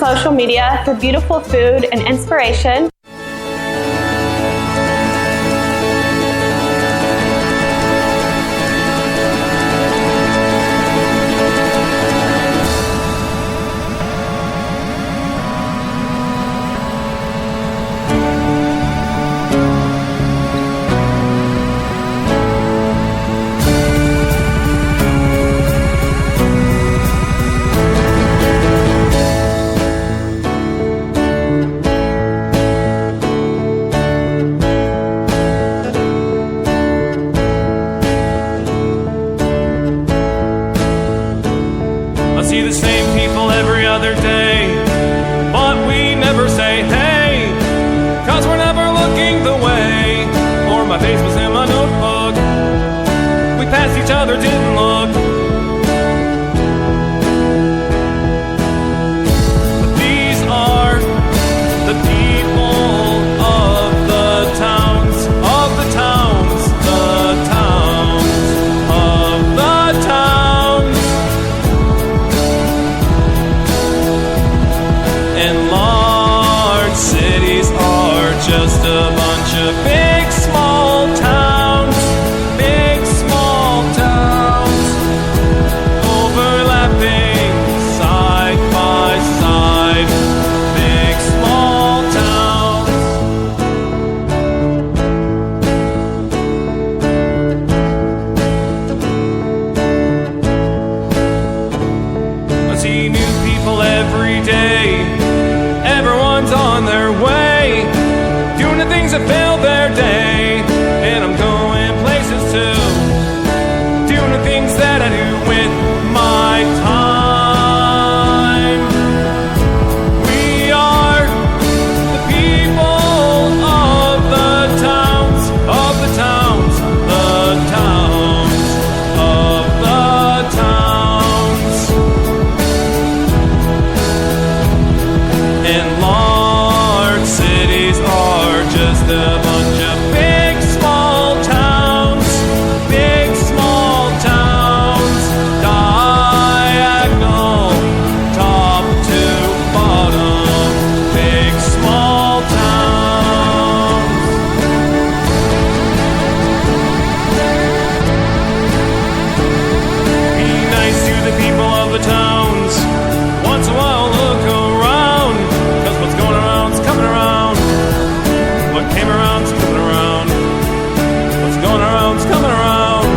social media for beautiful food and inspiration. See the same people every other day, but we never say hey, cause we're never looking the way, or my face was in my notebook, we passed each other, didn't look. But these are the people of the towns, of the towns, the towns, of the towns. And large cities are just a bunch of big small towns, big small towns, overlapping side by side, big small towns. I see new people every day. Everyone's on their way, doing the things that fill their day, and I'm going places too, doing the things that I do with my time. We are the people of the towns, of the towns, the towns, of the towns. And large cities are just a bunch of big small towns, big small towns, diagonal, top to bottom, big small towns. Be nice to the people of the towns, once in a while look around, cause what's going around's coming around. What came around's coming around. What's going around's coming around.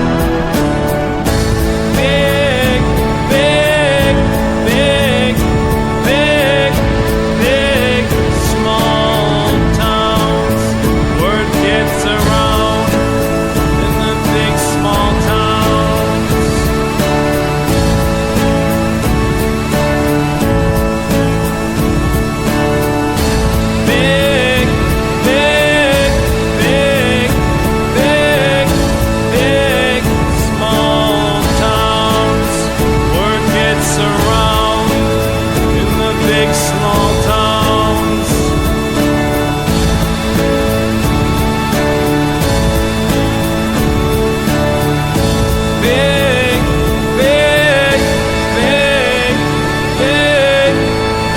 Big, big, big, big, big, small towns. Word gets around in the big small towns. Big, big, big, big, big, small towns. Word gets around in the big small towns. Big, big, big, big,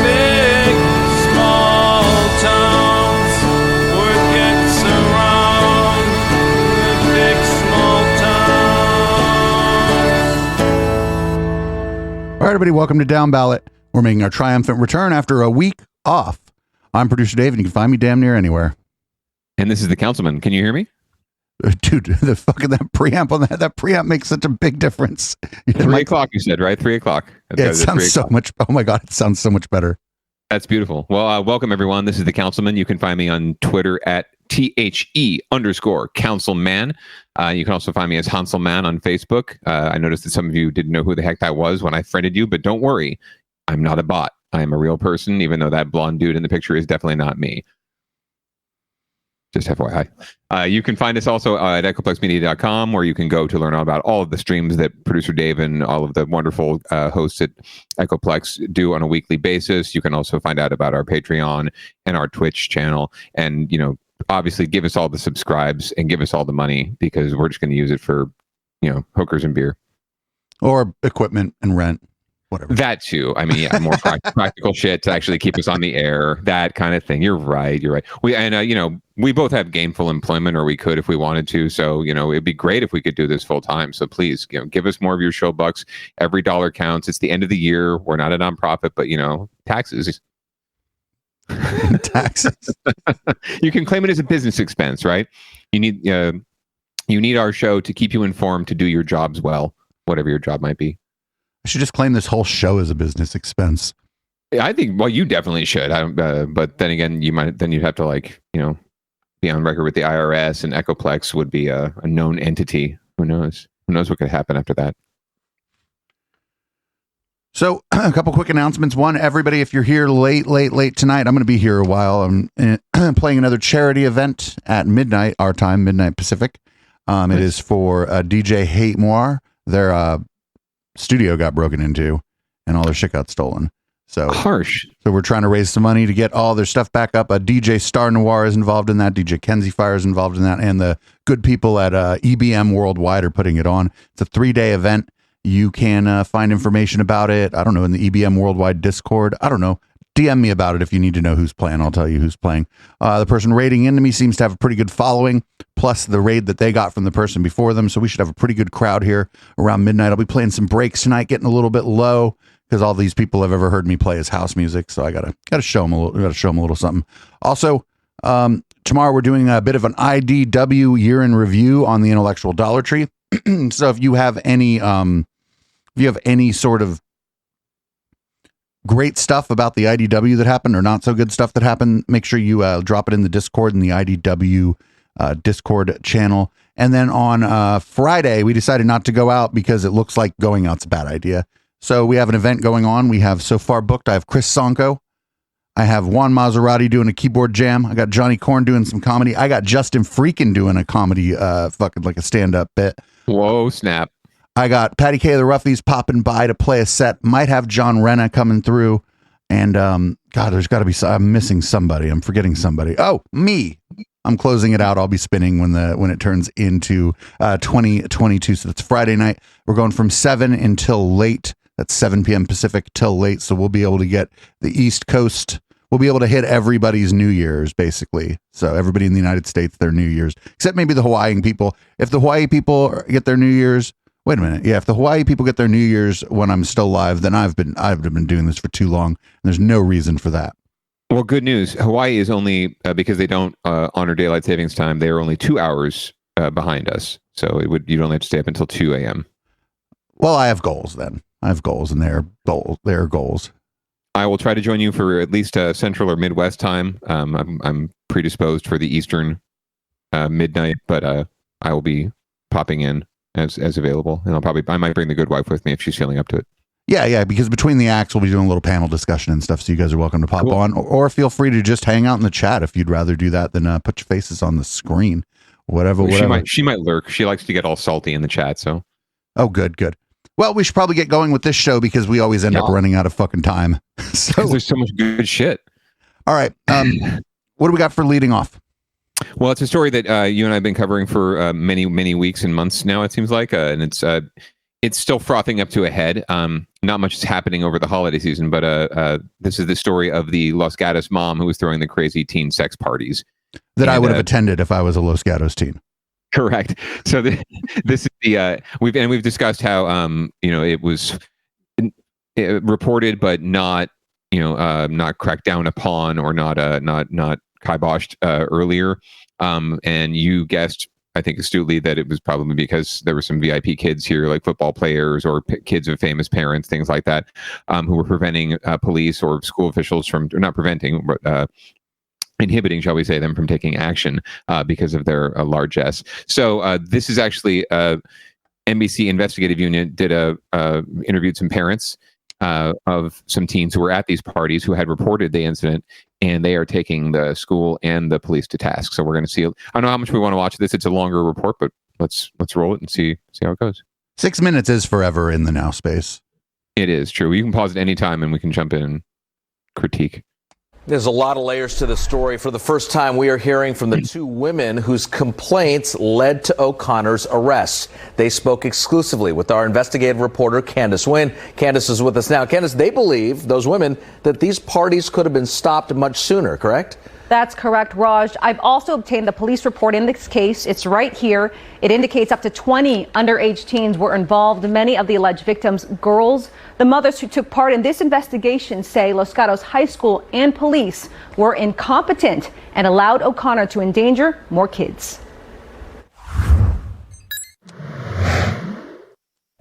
big, small towns. Word gets around in the big small towns. All right, everybody, welcome to Downballot. We're making our triumphant return after a week off. I'm producer Dave, and you can find me damn near anywhere. And this is the councilman. Can you hear me? Dude, the fucking that preamp on that preamp makes such a big difference. 3 o'clock, you said, right? 3 o'clock. Yeah, it sounds so much. Oh my god, it sounds so much better. That's beautiful. Well, welcome everyone. This is the councilman. You can find me on Twitter at THE_councilman. You can also find me as Hanselman on Facebook. I noticed that some of you didn't know who the heck that was when I friended you, but don't worry. I'm not a bot. I am a real person, even though that blonde dude in the picture is definitely not me. Just FYI. You can find us also at echoplexmedia.com, where you can go to learn all about all of the streams that producer Dave and all of the wonderful hosts at Echoplex do on a weekly basis. You can also find out about our Patreon and our Twitch channel. And, you know, obviously give us all the subscribes and give us all the money, because we're just going to use it for, you know, hookers and beer. Or equipment and rent. whatever. That too. I mean, yeah, more practical shit to actually keep us on the air, that kind of thing. You're right. We both have gainful employment, or we could if we wanted to. So, it'd be great if we could do this full time. So please, give us more of your show bucks. Every dollar counts. It's the end of the year. We're not a nonprofit, but taxes. Taxes. You can claim it as a business expense, right? You need our show to keep you informed, to do your jobs well, whatever your job might be. I should just claim this whole show as a business expense. I think, well, you definitely should. But then again, you'd have to be on record with the IRS, and Echoplex would be a known entity. Who knows? Who knows what could happen after that? So a couple quick announcements. One, everybody, if you're here late tonight, I'm going to be here a while. I'm playing another charity event at midnight, our time, midnight Pacific. It is for DJ Hate Moir. Their studio got broken into and all their shit got stolen. So harsh. So we're trying to raise some money to get all their stuff back up. DJ Star Noir is involved in that. DJ Kenzie Fire is involved in that. And the good people at EBM Worldwide are putting it on. It's a 3-day event. You can find information about it, I don't know, in the EBM Worldwide Discord. I don't know. DM me about it if you need to know who's playing. I'll tell you who's playing. The person raiding into me seems to have a pretty good following, plus the raid that they got from the person before them. So we should have a pretty good crowd here around midnight. I'll be playing some breaks tonight, getting a little bit low because all these people have ever heard me play is house music. So I gotta show them a little something. Also, tomorrow we're doing a bit of an IDW year in review on the Intellectual Dollar Tree. So if you have any sort of great stuff about the IDW that happened or not so good stuff that happened, make sure you drop it in the Discord, in the IDW Discord channel. And then on Friday, we decided not to go out because it looks like going out's a bad idea. So we have an event going on. We have so far booked. I have Chris Sonko. I have Juan Maserati doing a keyboard jam. I got Johnny Korn doing some comedy. I got Justin Freakin doing a comedy, fucking like a stand-up bit. Whoa, snap. I got Patty K of the Roughies popping by to play a set. Might have John Renna coming through. And God, there's got to be. I'm missing somebody. I'm forgetting somebody. Oh, me. I'm closing it out. I'll be spinning when it turns into 2022. So that's Friday night. We're going from 7 until late. That's 7 p.m. Pacific till late. So we'll be able to get the East Coast. We'll be able to hit everybody's New Year's, basically. So everybody in the United States, their New Year's, except maybe the Hawaiian people. If the Hawaii people get their New Year's, wait a minute. Yeah, if the Hawaii people get their New Year's when I'm still live, then I've been doing this for too long. And there's no reason for that. Well, good news. Hawaii is only because they don't honor daylight savings time. They are only 2 hours behind us. So you'd only have to stay up until 2 a.m. Well, I have goals then. I have goals, and they're goals. I will try to join you for at least Central or Midwest time. I'm predisposed for the Eastern midnight, but I will be popping in as available, and I might bring the good wife with me if she's feeling up to it. Yeah, because between the acts we'll be doing a little panel discussion and stuff, so you guys are welcome to pop on, or feel free to just hang out in the chat if you'd rather do that than put your faces on the screen. Whatever. She might lurk. She likes to get all salty in the chat. So, oh, good. Well, we should probably get going with this show because we always end up running out of fucking time. So there's so much good shit. All right, what do we got for leading off? Well, it's a story that you and I have been covering for many weeks and months now, it seems like, and it's still frothing up to a head. Not much is happening over the holiday season, but this is the story of the Los Gatos mom who was throwing the crazy teen sex parties that I would have attended if I was a Los Gatos teen. Correct. So this is the we've discussed how it was reported but not not cracked down upon or not kiboshed earlier. And you guessed, I think astutely, that it was probably because there were some VIP kids here, like football players or kids of famous parents, things like that, who were preventing police or school officials from, or not preventing, but inhibiting, shall we say, them from taking action because of their largesse. So this is actually NBC Investigative Unit did interviewed some parents of some teens who were at these parties who had reported the incident, and they are taking the school and the police to task. So we're going to see. I don't know how much we want to watch this. It's a longer report, but let's roll it and see how it goes. 6 minutes is forever in the now space. It is true. You can pause at any time, and we can jump in and critique. There's a lot of layers to the story. For the first time, we are hearing from the two women whose complaints led to O'Connor's arrest. They spoke exclusively with our investigative reporter, Candace Wynn. Candace is with us now. Candace, they believe, those women, that these parties could have been stopped much sooner, correct? That's correct, Raj. I've also obtained the police report in this case. It's right here. It indicates up to 20 underage teens were involved, many of the alleged victims girls. The mothers who took part in this investigation say Los Gatos High School and police were incompetent and allowed O'Connor to endanger more kids.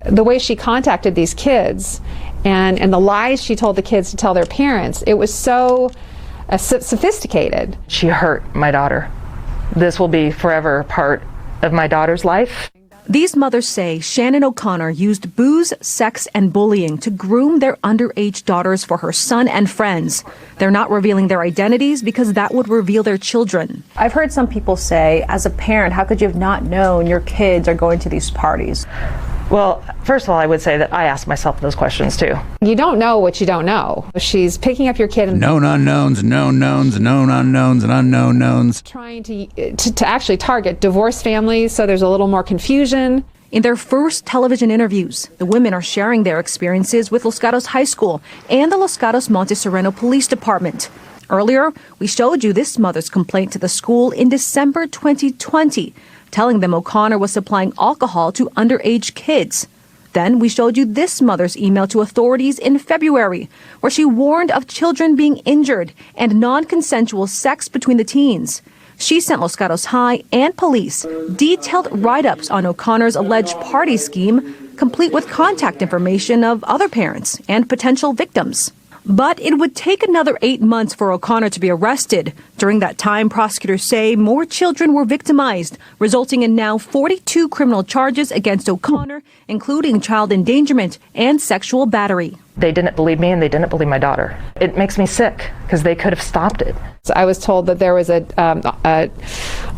The way she contacted these kids and the lies she told the kids to tell their parents, it was so sophisticated. She hurt my daughter. This will be forever a part of my daughter's life. These mothers say Shannon O'Connor used booze, sex, and bullying to groom their underage daughters for her son and friends. They're not revealing their identities because that would reveal their children. I've heard some people say, as a parent, how could you have not known your kids are going to these parties? Well, first of all, I would say that I ask myself those questions too. You don't know what you don't know. She's picking up your kid and known unknowns, known knowns, known unknowns, and unknown knowns. Trying to actually target divorced families, so there's a little more confusion. In their first television interviews, the women are sharing their experiences with Los Gatos High School and the Los Gatos Monte Sereno Police Department. Earlier, we showed you this mother's complaint to the school in December 2020, telling them O'Connor was supplying alcohol to underage kids. Then we showed you this mother's email to authorities in February, where she warned of children being injured and non-consensual sex between the teens. She sent Los Gatos High and police detailed write-ups on O'Connor's alleged party scheme, complete with contact information of other parents and potential victims. But it would take another 8 months for O'Connor to be arrested. During that time, prosecutors say more children were victimized, resulting in now 42 criminal charges against O'Connor, including child endangerment and sexual battery. They didn't believe me and they didn't believe my daughter. It makes me sick because they could have stopped it. So I was told that there was a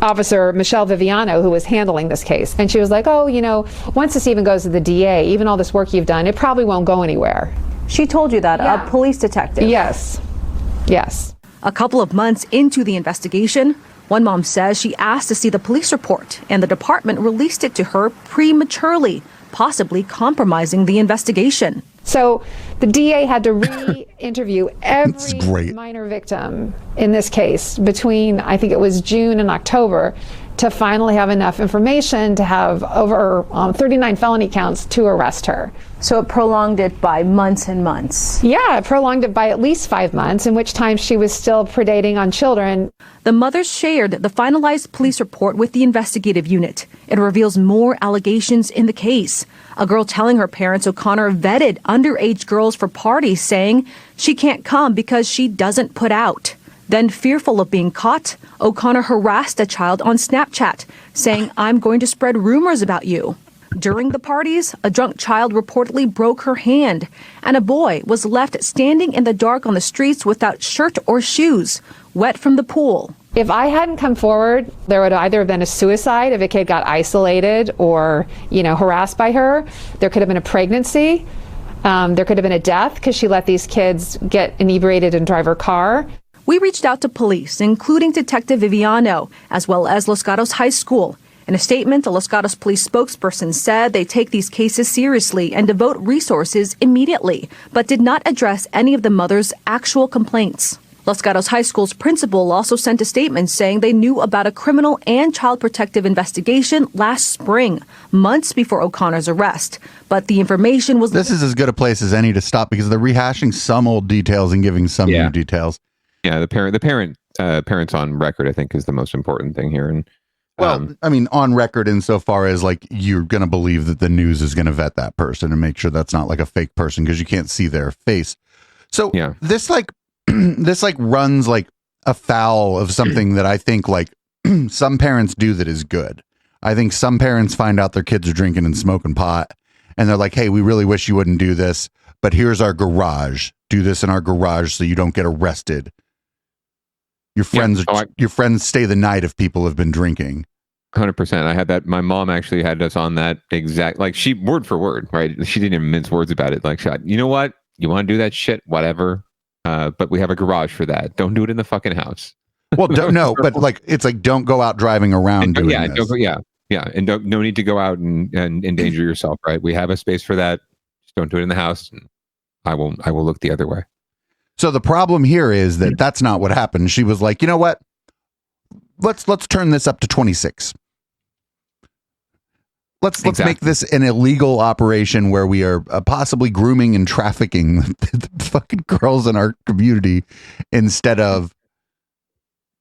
officer, Michelle Viviano, who was handling this case. And she was like, oh, once this even goes to the DA, even all this work you've done, it probably won't go anywhere. She told you that, yeah. A police detective? Yes. A couple of months into the investigation, one mom says she asked to see the police report, and the department released it to her prematurely, possibly compromising the investigation. So the DA had to re-interview every minor victim in this case between, I think it was June and October, to finally have enough information to have over 39 felony counts to arrest her. So it prolonged it by months and months? Yeah, it prolonged it by at least 5 months, in which time she was still predating on children. The mothers shared the finalized police report with the investigative unit. It reveals more allegations in the case. A girl telling her parents O'Connor vetted underage girls for parties, saying she can't come because she doesn't put out. Then, fearful of being caught, O'Connor harassed a child on Snapchat, saying, I'm going to spread rumors about you. During the parties, a drunk child reportedly broke her hand, and a boy was left standing in the dark on the streets without shirt or shoes, wet from the pool. If I hadn't come forward, there would either have been a suicide if a kid got isolated or, harassed by her. There could have been a pregnancy. There could have been a death because she let these kids get inebriated and drive her car. We reached out to police, including Detective Viviano, as well as Los Gatos High School. In a statement, the Los Gatos police spokesperson said they take these cases seriously and devote resources immediately, but did not address any of the mothers' actual complaints. Los Gatos High School's principal also sent a statement saying they knew about a criminal and child protective investigation last spring, months before O'Connor's arrest. But the information was... This is as good a place as any to stop because they're rehashing some old details and giving some new details. Yeah, the parents on record, I think, is the most important thing here. And on record insofar as you're going to believe that the news is going to vet that person and make sure that's not a fake person because you can't see their face. So this runs afoul of something that I think some parents do that is good. I think some parents find out their kids are drinking and smoking pot and they're like, hey, we really wish you wouldn't do this, but here's our garage. Do this in our garage so you don't get arrested. Your friends stay the night if people have been drinking. 100%. I had that. My mom actually had us on that exact, she word for word, right? She didn't even mince words about it. You know what? You want to do that shit? Whatever. but we have a garage for that. Don't do it in the fucking house. Well, no, but like it's like don't go out driving around doing this. And no need to go out and endanger yourself. Right? We have a space for that. Just don't do it in the house. And I will look the other way. So the problem here is that that's not what happened. She was like, you know what? Let's turn this up to 26. Let's make this an illegal operation where we are possibly grooming and trafficking the fucking girls in our community, instead of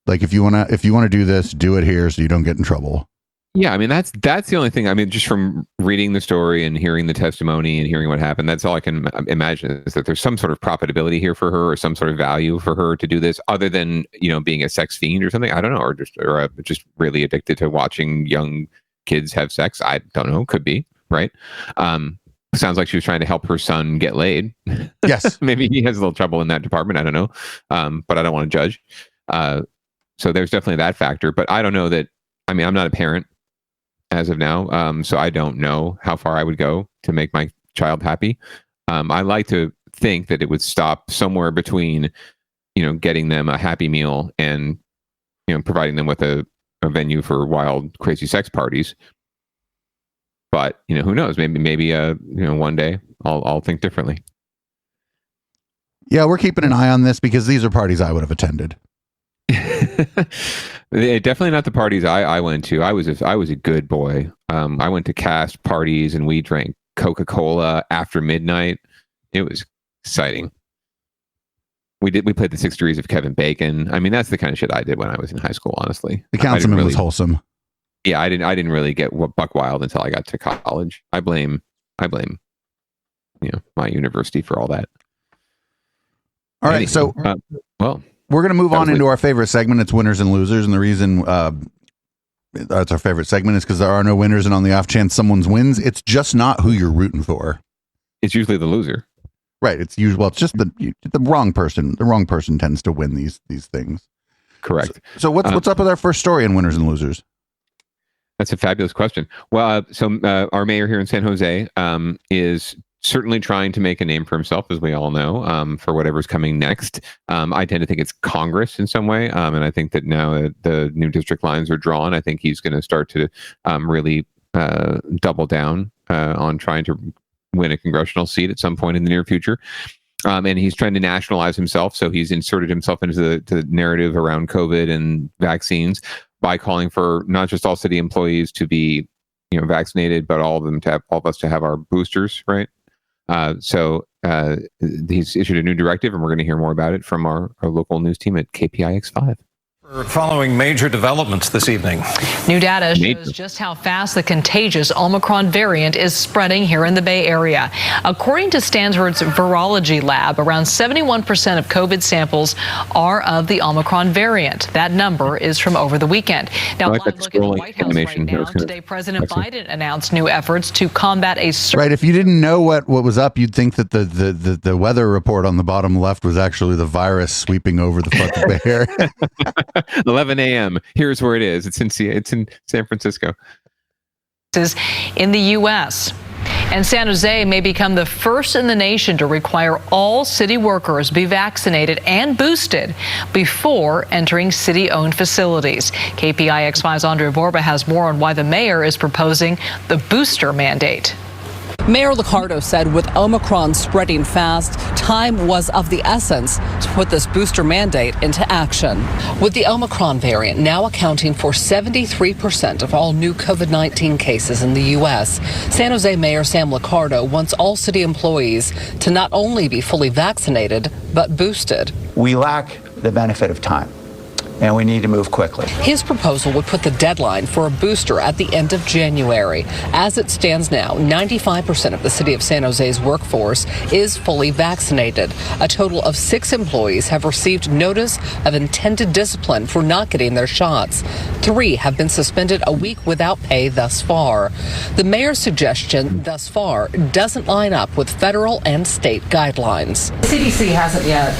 like, if you want to do this, do it here so you don't get in trouble. Yeah, I mean that's the only thing. I mean, just from reading the story and hearing the testimony and hearing what happened, that's all I can imagine, is that there's some sort of profitability here for her, or some sort of value for her to do this, other than, you know, being a sex fiend or something. I don't know, or just really addicted to watching young kids have sex. I don't know. Could be, right? Sounds like she was trying to help her son get laid. Yes. Maybe he has a little trouble in that department. I don't know. But I don't want to judge. So there's definitely that factor. But I don't know that. I mean, I'm not a parent as of now. So I don't know how far I would go to make my child happy. I like to think that it would stop somewhere between, you know, getting them a Happy Meal and, you know, providing them with a venue for wild, crazy sex parties. But, you know, who knows? Maybe you know, one day I'll think differently. Yeah, we're keeping an eye on this, because these are parties I would have attended. Definitely not the parties I went to. I was a good boy. I went to cast parties and we drank Coca-Cola after midnight. It was exciting. We played the 6 Degrees of Kevin Bacon. I mean, that's the kind of shit I did when I was in high school, honestly. The councilman was wholesome. Yeah, I didn't really get buck wild until I got to college. I blame, you know, my university for all that. All right, so well, we're going to move on into our favorite segment. It's winners and losers, and the reason that's our favorite segment is because there are no winners, and on the off chance someone's wins, it's just not who you're rooting for. It's usually the loser. Right. It's usual. It's just the wrong person. The wrong person tends to win these things. Correct. So what's up with our first story in winners and losers? That's a fabulous question. Well, so our mayor here in San Jose is certainly trying to make a name for himself, as we all know, for whatever's coming next. I tend to think it's Congress in some way, and I think that now the new district lines are drawn, I think he's going to start to really double down on trying to win a congressional seat at some point in the near future. And he's trying to nationalize himself. So he's inserted himself into the narrative around COVID and vaccines by calling for not just all city employees to be, you know, vaccinated, but all of us to have our boosters, right? So he's issued a new directive, and we're going to hear more about it from our local news team at KPIX5. Following major developments this evening. New data shows just how fast the contagious Omicron variant is spreading here in the Bay Area. According to Stanford's virology lab, around 71% of COVID samples are of the Omicron variant. That number is from over the weekend. Now, live look at the White House right now. Today, President Biden announced new efforts to combat a right. If you didn't know what was up, you'd think that the weather report on the bottom left was actually the virus sweeping over the fucking Bay Area. 11 a.m. Here's where it is. It's in San Francisco. In the U.S. And San Jose may become the first in the nation to require all city workers be vaccinated and boosted before entering city-owned facilities. KPIX5's Andrea Borba has more on why the mayor is proposing the booster mandate. Mayor Liccardo said with Omicron spreading fast, time was of the essence to put this booster mandate into action. With the Omicron variant now accounting for 73% of all new COVID-19 cases in the U.S., San Jose Mayor Sam Liccardo wants all city employees to not only be fully vaccinated, but boosted. We lack the benefit of time, and we need to move quickly. His proposal would put the deadline for a booster at the end of January. As it stands now, 95% of the city of San Jose's workforce is fully vaccinated. A total of 6 employees have received notice of intended discipline for not getting their shots. 3 have been suspended a week without pay thus far. The mayor's suggestion thus far doesn't line up with federal and state guidelines. The CDC hasn't yet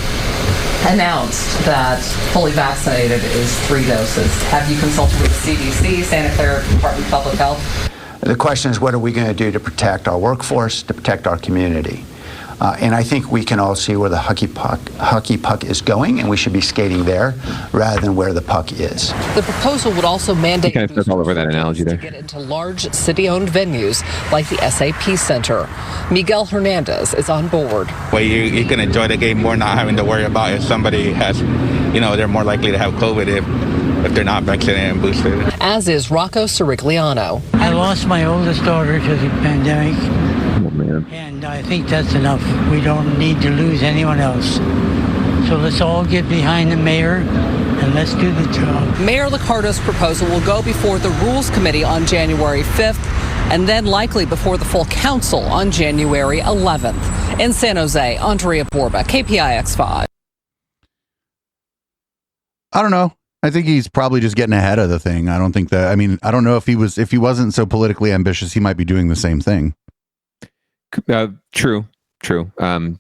announced that fully vaccinated is 3 doses. Have you consulted with the CDC, Santa Clara Department of Public Health? The question is, what are we going to do to protect our workforce, to protect our community? And I think we can all see where the hockey puck is going, and we should be skating there rather than where the puck is. The proposal would also mandate kind of all over that analogy there. to get into large city-owned venues like the SAP Center. Miguel Hernandez is on board. Well, you can enjoy the game more not having to worry about if somebody has, they're more likely to have COVID if they're not vaccinated and boosted. As is Rocco Sirigliano. I lost my oldest daughter to the pandemic. Oh, man. And I think that's enough. We don't need to lose anyone else. So let's all get behind the mayor and let's do the job. Mayor Liccardo's proposal will go before the Rules Committee on January 5th and then likely before the full council on January 11th. In San Jose, Andrea Borba, KPIX5. I don't know. I think he's probably just getting ahead of the thing. I don't think that, I don't know if he wasn't so politically ambitious, he might be doing the same thing. True. The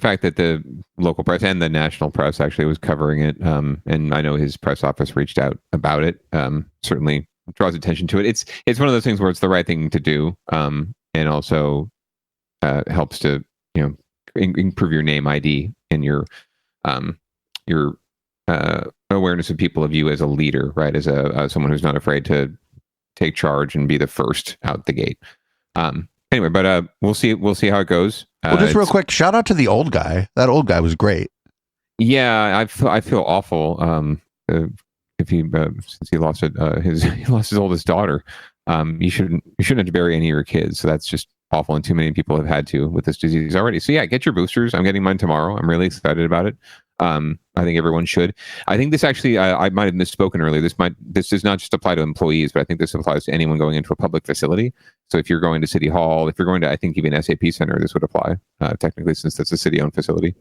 fact that the local press and the national press actually was covering it, and I know his press office reached out about it, certainly draws attention to it. It's one of those things where it's the right thing to do, and also helps to improve your name ID and your awareness of people of you as a leader, right? As someone who's not afraid to take charge and be the first out the gate. Anyway, but we'll see how it goes. Well, just real quick, shout out to the old guy. That old guy was great. Yeah, I feel awful. If he since he lost his oldest daughter, you shouldn't have to bury any of your kids. So that's just awful, and too many people have had to with this disease already. So yeah, get your boosters. I'm getting mine tomorrow. I'm really excited about it. I think everyone should. I think this actually, I might have misspoken earlier. This does not just apply to employees, but I think this applies to anyone going into a public facility. So if you're going to City Hall, if you're going to, I think even SAP Center, this would apply technically, since that's a city-owned facility.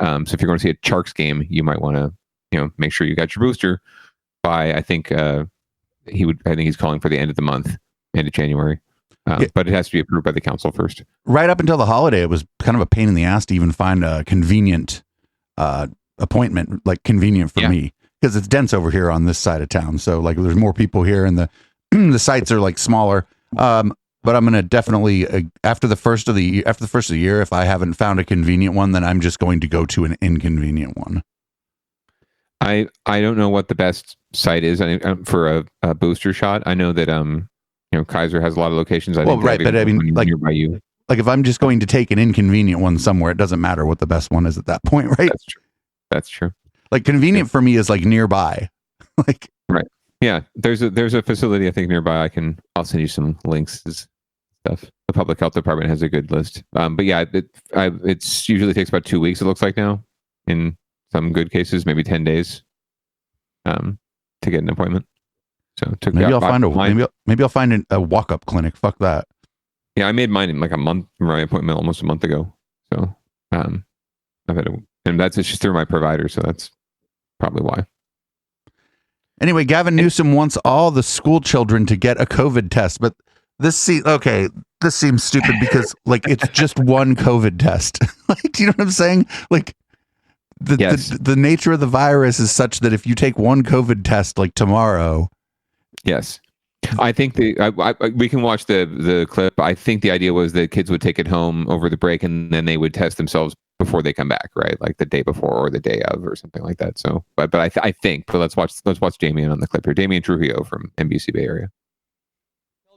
So if you're going to see a Sharks game, you might want to, make sure you got your booster by, I think he's calling for the end of the month, end of January. But it has to be approved by the council first. Right up until the holiday, it was kind of a pain in the ass to even find a convenient appointment, like convenient for me, because it's dense over here on this side of town. So like there's more people here, and the sites are like smaller. But I'm going to definitely after the first of the year, if I haven't found a convenient one, then I'm just going to go to an inconvenient one. I don't know what the best site is for a booster shot. I know that Kaiser has a lot of locations. I think right, but I mean, like nearby you. Like if I'm just going to take an inconvenient one somewhere, it doesn't matter what the best one is at that point, right? That's true. Like convenient for me is like nearby. Like right. Yeah. There's a facility I think nearby. I'll send you some links and stuff. The public health department has a good list. But yeah, it's usually takes about 2 weeks, it looks like now. In some good cases, maybe 10 days to get an appointment. So maybe I'll find a walk-up clinic. Fuck that. Yeah, I made mine in like a month, my appointment almost a month ago. So I've had and that's just through my provider, so that's probably why. Anyway, Gavin Newsom wants all the school children to get a COVID test, but this seems stupid because like it's just one COVID test. Like, do you know what I'm saying? Like the nature of the virus is such that if you take one COVID test like tomorrow. Yes. I think we can watch the clip. I think the idea was that kids would take it home over the break and then they would test themselves before they come back, right? Like the day before or the day of or something like that. So, but I think let's watch Damien on the clip here. Damien Trujillo from NBC Bay Area.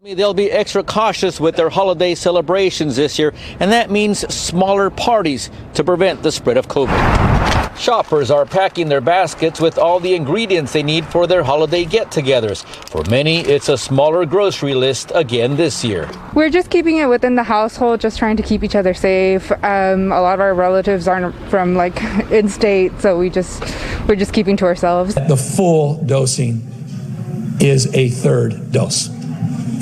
They'll be extra cautious with their holiday celebrations this year, and that means smaller parties to prevent the spread of COVID. Shoppers are packing their baskets with all the ingredients they need for their holiday get-togethers. For many, it's a smaller grocery list again this year. We're just keeping it within the household, just trying to keep each other safe. A lot of our relatives aren't from like in-state, so we're just keeping to ourselves. The full dosing is a third dose.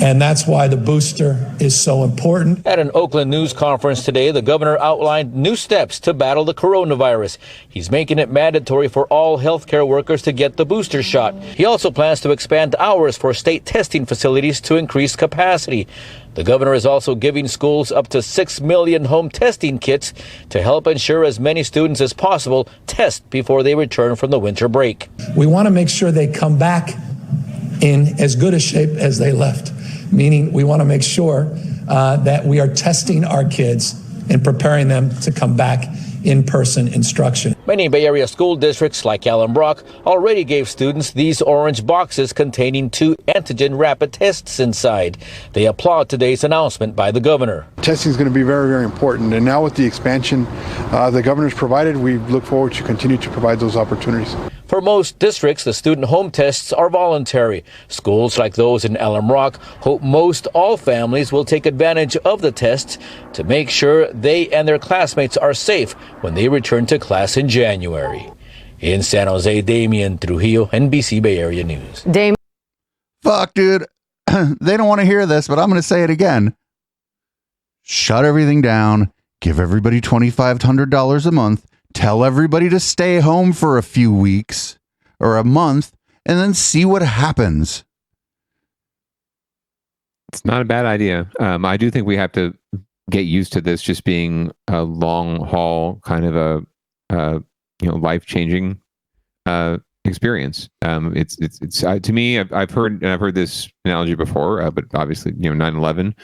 And that's why the booster is so important. At an Oakland news conference today, the governor outlined new steps to battle the coronavirus. He's making it mandatory for all healthcare workers to get the booster shot. He also plans to expand hours for state testing facilities to increase capacity. The governor is also giving schools up to 6 million home testing kits to help ensure as many students as possible test before they return from the winter break. We want to make sure they come back in as good a shape as they left. Meaning we want to make sure that we are testing our kids and preparing them to come back in-person instruction. Many Bay Area school districts like Allen Brock already gave students these orange boxes containing 2 antigen rapid tests inside. They applaud today's announcement by the governor. Testing is going to be very, very important. And now with the expansion the governor's provided, we look forward to continue to provide those opportunities. For most districts, the student home tests are voluntary. Schools like those in Allen Rock hope most all families will take advantage of the tests to make sure they and their classmates are safe when they return to class in January. In San Jose, Damian Trujillo, NBC Bay Area News. Fuck, dude. They don't want to hear this, but I'm going to say it again. Shut everything down. Give everybody $2,500 a month. Tell everybody to stay home for a few weeks or a month and then see what happens. It's not a bad idea. I do think we have to get used to this just being a long haul kind of a life-changing experience. It's to me, I've heard this analogy before, but obviously 9/11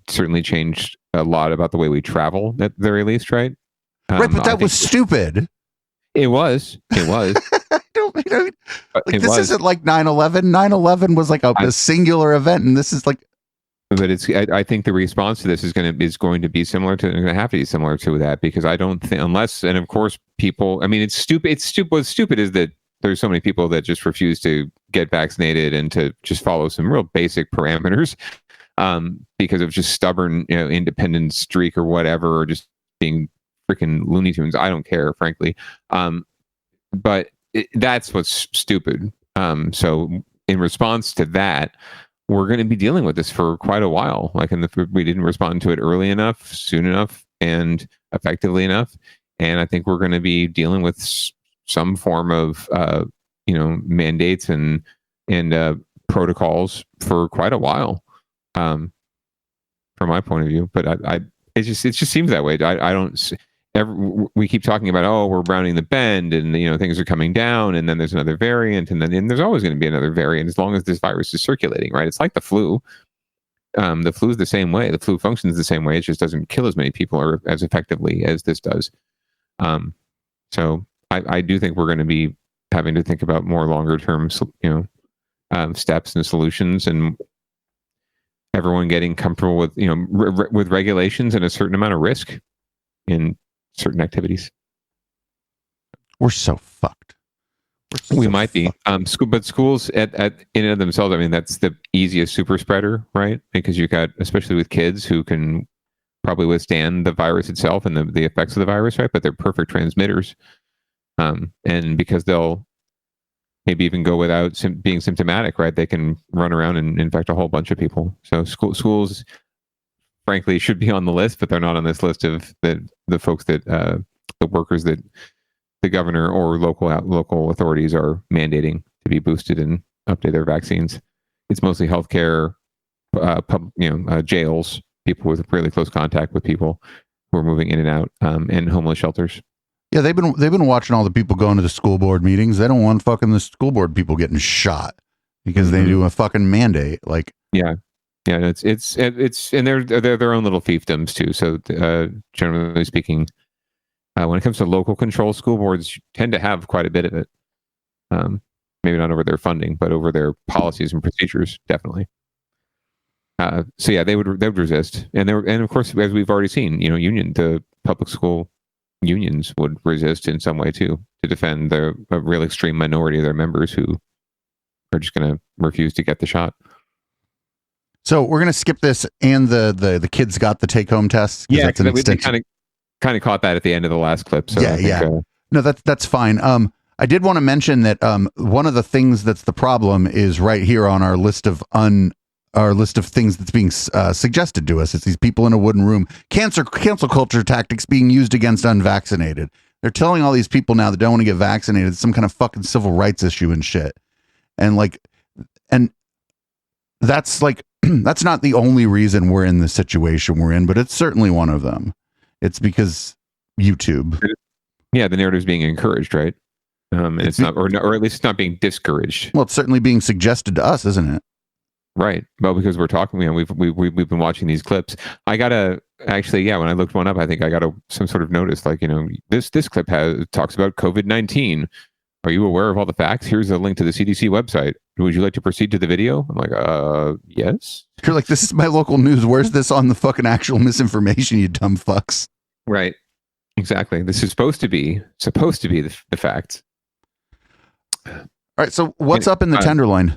certainly changed a lot about the way we travel at the very least, right? Right, but that was stupid. It was. This isn't like 9/11. 9/11 was like a singular event, and this is like. But I think the response to this is going to be similar to. Going to have to be similar to that, because I don't think unless, and of course people. I mean, it's stupid. It's stupid. What's stupid is that there's so many people that just refuse to get vaccinated and to just follow some real basic parameters, because of just stubborn, independent streak or whatever, or just being freaking Looney Tunes. I don't care, frankly. But that's what's stupid. So in response to that, we're going to be dealing with this for quite a while. Like we didn't respond to it early enough, soon enough, and effectively enough. And I think we're going to be dealing with some form of, mandates and protocols for quite a while, from my point of view. But it just seems that way. I don't. We keep talking about, we're rounding the bend and things are coming down, and then there's another variant, and there's always going to be another variant as long as this virus is circulating, right? It's like the flu. The flu is the same way. The flu functions the same way. It just doesn't kill as many people or as effectively as this does. So I do think we're going to be having to think about more longer term, steps and solutions, and everyone getting comfortable with with regulations and a certain amount of risk in certain activities. We're so fucked. We might be. But schools in and of themselves, I mean, that's the easiest super spreader, right? Because you got, especially with kids who can probably withstand the virus itself and the effects of the virus, right? But they're perfect transmitters. And because they'll maybe even go without being symptomatic, right? They can run around and infect a whole bunch of people. So schools frankly should be on the list, but they're not on this list of the folks that the workers that the governor or local authorities are mandating to be boosted and update their vaccines. It's mostly healthcare, jails, people with really close contact with people who are moving in and out, and homeless shelters. Yeah, they've been watching all the people going to the school board meetings. They don't want fucking the school board people getting shot because they do a fucking mandate. Like, yeah, it's and they're their own little fiefdoms too. So generally speaking, when it comes to local control, school boards tend to have quite a bit of it. Maybe not over their funding, but over their policies and procedures, definitely. So yeah, they would resist, and of course, as we've already seen, the public school unions would resist in some way too, to defend a real extreme minority of their members who are just going to refuse to get the shot. So we're going to skip this, and the kids got the take-home tests. Yeah, we kind of caught that at the end of the last clip. So no, that's fine. I did want to mention that one of the things that's the problem is right here on our list of things that's being suggested to us. It's these people in a wooden room. Cancel culture tactics being used against unvaccinated. They're telling all these people now that don't want to get vaccinated it's some kind of fucking civil rights issue and shit. And that's like that's not the only reason we're in the situation we're in, but it's certainly one of them. It's because YouTube. Yeah, the narrative is being encouraged, right? It's not, or at least it's not being discouraged. Well, it's certainly being suggested to us, isn't it? Right. Well, because we're talking, we've been watching these clips. I gotta actually, when I looked one up, I think I got some sort of notice, like, this clip talks about COVID-19. Are you aware of all the facts? Here's a link to the CDC website. Would you like to proceed to the video? I'm like, yes. You're like, this is my local news. Where's this on the fucking actual misinformation, you dumb fucks? Right. Exactly. This is supposed to be the facts. All right. So what's up in the Tenderloin?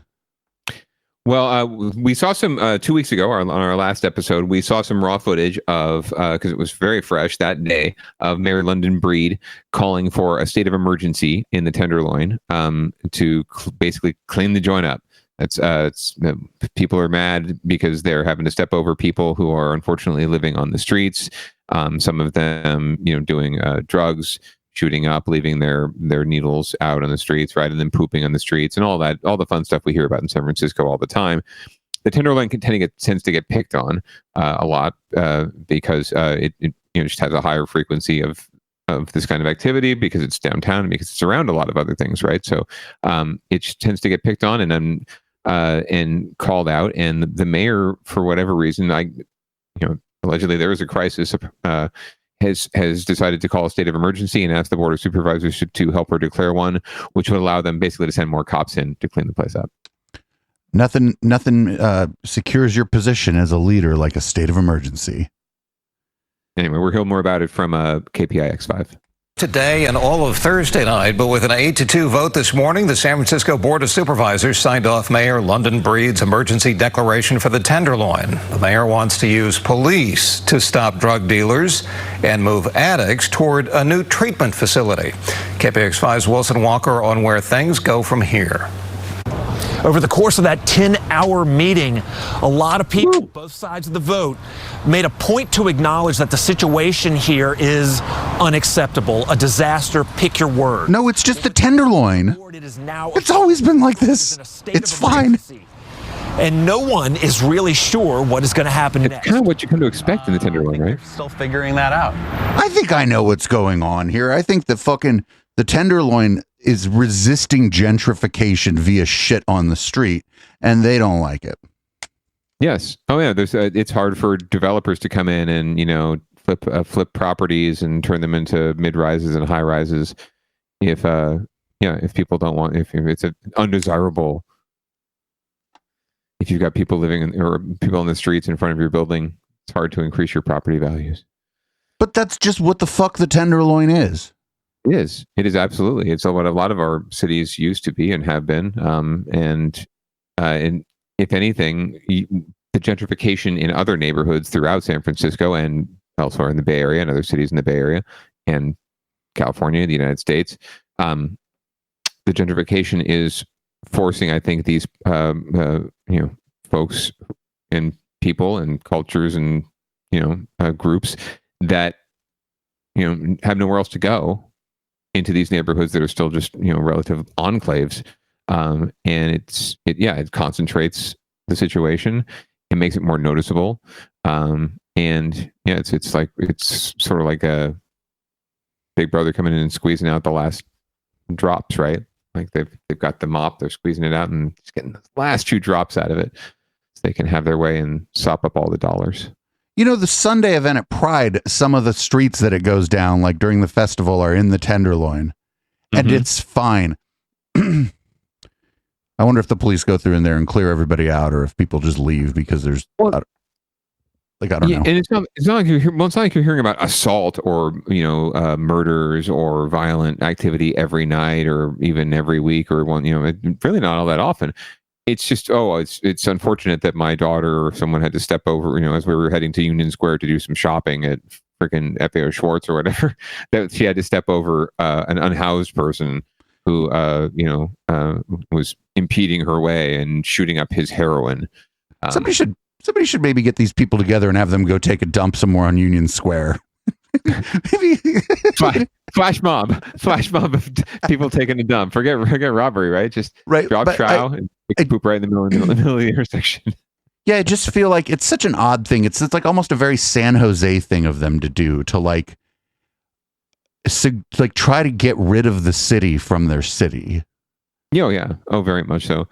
Well, we saw some 2 weeks ago on our last episode. We saw some raw footage of, because it was very fresh that day, of Mayor London Breed calling for a state of emergency in the Tenderloin to basically clean the joint up. People are mad because they're having to step over people who are unfortunately living on the streets. Some of them, doing drugs, shooting up, leaving their needles out on the streets, right, and then pooping on the streets, and all the fun stuff we hear about in San Francisco all the time. The Tenderloin tends to get picked on a lot because it just has a higher frequency of this kind of activity because it's downtown and because it's around a lot of other things, right? So it tends to get picked on and called out. And the mayor, for whatever reason, allegedly there is a crisis. Has decided to call a state of emergency and ask the board of supervisors to help her declare one, which would allow them basically to send more cops in to clean the place up. Nothing secures your position as a leader like a state of emergency. Anyway, we'll hear more about it from KPI X5. Today and all of Thursday night, but with an 8-2 vote this morning, the San Francisco Board of Supervisors signed off Mayor London Breed's emergency declaration for the Tenderloin. The mayor wants to use police to stop drug dealers and move addicts toward a new treatment facility. KPX5's Wilson Walker on where things go from here. Over the course of that 10-hour meeting, a lot of people, both sides of the vote, made a point to acknowledge that the situation here is unacceptable, a disaster, pick your word. No, it's just the Tenderloin. It's always been like this. It's fine. And no one is really sure what is going to happen next. It's kind of what you come to expect in the Tenderloin, right? Still figuring that out. I think I know what's going on here. I think the Tenderloin is resisting gentrification via shit on the street, and they don't like it. Yes. Oh yeah. It's hard for developers to come in and flip properties and turn them into mid rises and high rises if people don't want, if it's an undesirable. If you've got people living or people on the streets in front of your building, it's hard to increase your property values. But that's just what the fuck the Tenderloin is. It is absolutely. It's what a lot of our cities used to be and have been. And if anything, the gentrification in other neighborhoods throughout San Francisco and elsewhere in the Bay Area and other cities in the Bay Area and California, the United States, the gentrification is forcing, I think, these folks and people and cultures and groups that have nowhere else to go into these neighborhoods that are still just relative enclaves, and it concentrates the situation. It makes it more noticeable, it's sort of like a Big Brother coming in and squeezing out the last drops, right? Like they've got the mop, they're squeezing it out and just getting the last 2 drops out of it, so they can have their way and sop up all the dollars. The Sunday event at Pride, some of the streets that it goes down, like during the festival, are in the Tenderloin. And it's fine. I wonder if the police go through in there and clear everybody out, or if people just leave because there's... I don't know. And it's not like it's not like you're hearing about assault or murders or violent activity every night or even every week or really not all that often. It's just it's unfortunate that my daughter or someone had to step over as we were heading to Union Square to do some shopping at freaking FAO Schwartz or whatever, that she had to step over an unhoused person who was impeding her way and shooting up his heroin. Somebody should maybe get these people together and have them go take a dump somewhere on Union Square. Maybe flash mob of people taking a dump. Forget robbery, right? Just drop trow and poop right in the middle of the intersection. Yeah, I just feel like it's such an odd thing. It's like almost a very San Jose thing of them to do, to try to get rid of the city from their city. Oh yeah, very much so.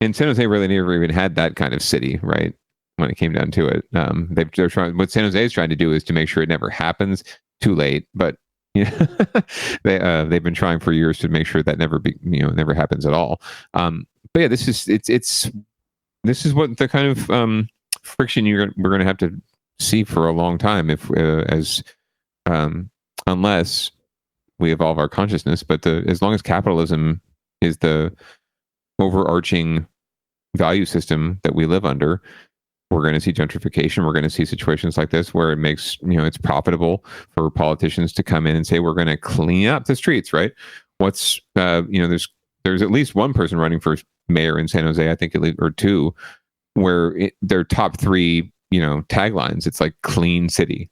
And San Jose really never even had that kind of city, right? When it came down to it, they're trying. What San Jose is trying to do is to make sure it never happens. Too late, but they've been trying for years to make sure that never happens at all. But yeah, this is what the kind of friction we're going to have to see for a long time, unless we evolve our consciousness. But as long as capitalism is the overarching value system that we live under, we're going to see gentrification. We're going to see situations like this where it makes, it's profitable for politicians to come in and say, we're going to clean up the streets, right? There's at least one person running for mayor in San Jose, I think, or two, where their top three, taglines, it's like clean city,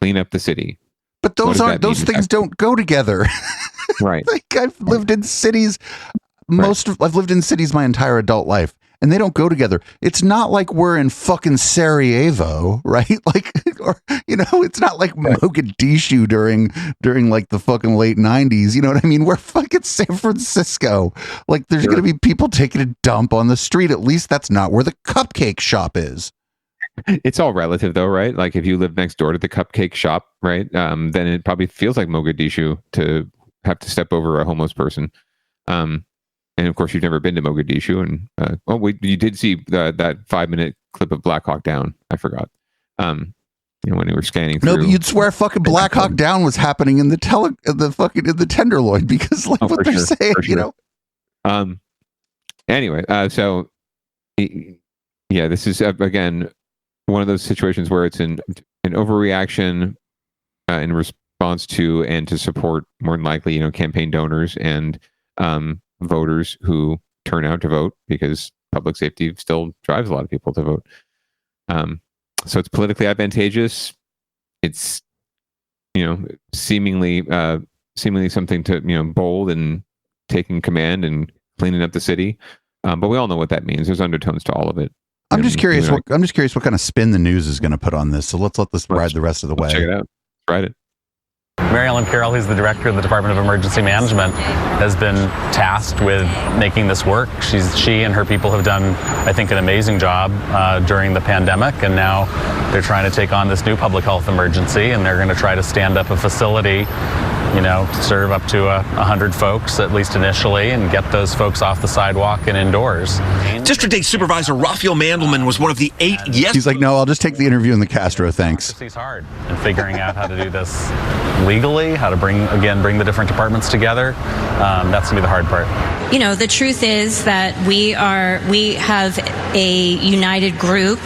clean up the city. But those things don't go together. Right. Like I've lived in cities. I've lived in cities my entire adult life, and they don't go together. It's not like we're in fucking Sarajevo, right? Like, it's not like Mogadishu during like the fucking late 90s. You know what I mean? We're fucking San Francisco. Like, there's going to be people taking a dump on the street. At least that's not where the cupcake shop is. It's all relative, though, right? Like, if you live next door to the cupcake shop, right, then it probably feels like Mogadishu to have to step over a homeless person. And of course, you've never been to Mogadishu, and you did see that 5-minute clip of Black Hawk Down. I forgot. When we were scanning through. No, but you'd swear fucking Black Hawk Down was happening in the Tenderloin, because like what they're saying, Anyway, so yeah, this is again one of those situations where it's an overreaction in response to and to support, more than likely, campaign donors and voters who turn out to vote, because public safety still drives a lot of people to vote. So it's politically advantageous. It's seemingly something to bold and taking command and cleaning up the city. But we all know what that means. There's undertones to all of it. I'm just curious what kind of spin the news is going to put on this. So let's let this ride the rest of the way. Check it out. Ride it. Mary Ellen Carroll, who's the director of the Department of Emergency Management, has been tasked with making this work. She and her people have done, I think, an amazing job during the pandemic, and now they're trying to take on this new public health emergency, and they're going to try to stand up a facility, to serve up to 100 folks, at least initially, and get those folks off the sidewalk and indoors. District 8 Supervisor Raphael Mandelman was one of the 8 yes. He's like, no, I'll just take the interview in the Castro, thanks. It's hard in figuring out how to do this legally, how to bring the different departments together. That's going to be the hard part. The truth is that we have a united group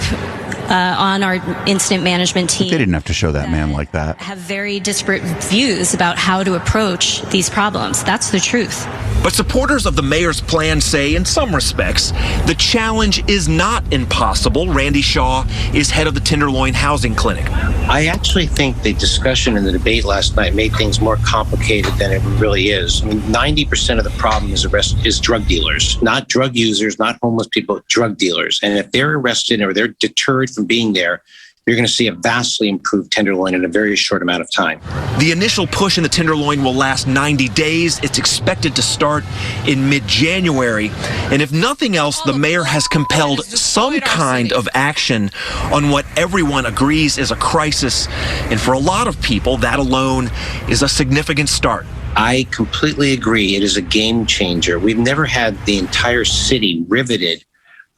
on our incident management team. They didn't have to show that man like that. Have very disparate views about how to approach these problems. That's the truth. But supporters of the mayor's plan say, in some respects, the challenge is not impossible. Randy Shaw is head of the Tenderloin Housing Clinic. I actually think the discussion and the debate last night made things more complicated than it really is. I mean, 90% of the problem is drug dealers, not drug users, not homeless people, drug dealers. And if they're arrested or they're deterred from being there, you're going to see a vastly improved Tenderloin in a very short amount of time. The initial push in the Tenderloin will last 90 days. It's expected to start in mid-January. And if nothing else, the mayor has compelled some kind of action on what everyone agrees is a crisis. And for a lot of people, that alone is a significant start. I completely agree. It is a game changer. We've never had the entire city riveted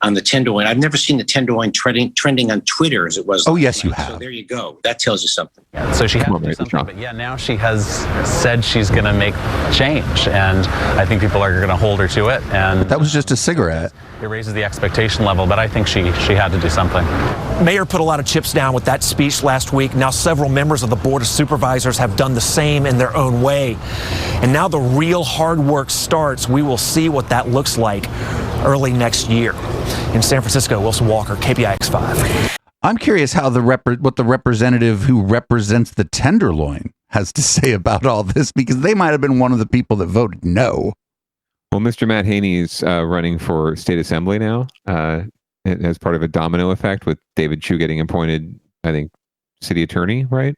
on the Tenderloin. I've never seen the Tenderloin trending on Twitter as it was. Oh, yes, you have. So there you go. That tells you something. Yeah, so she has to do something, but yeah, now she has said she's going to make change, and I think people are going to hold her to it. And but that was just a cigarette. It raises the expectation level, but I think she had to do something. Mayor put a lot of chips down with that speech last week. Now several members of the Board of Supervisors have done the same in their own way. And now the real hard work starts. We will see what that looks like early next year. In San Francisco, Wilson Walker, KPIX5. I'm curious how what the representative who represents the Tenderloin has to say about all this, because they might have been one of the people that voted no. Well, Mr. Matt Haney is running for state assembly now as part of a domino effect, with David Chu getting appointed, I think, city attorney, right?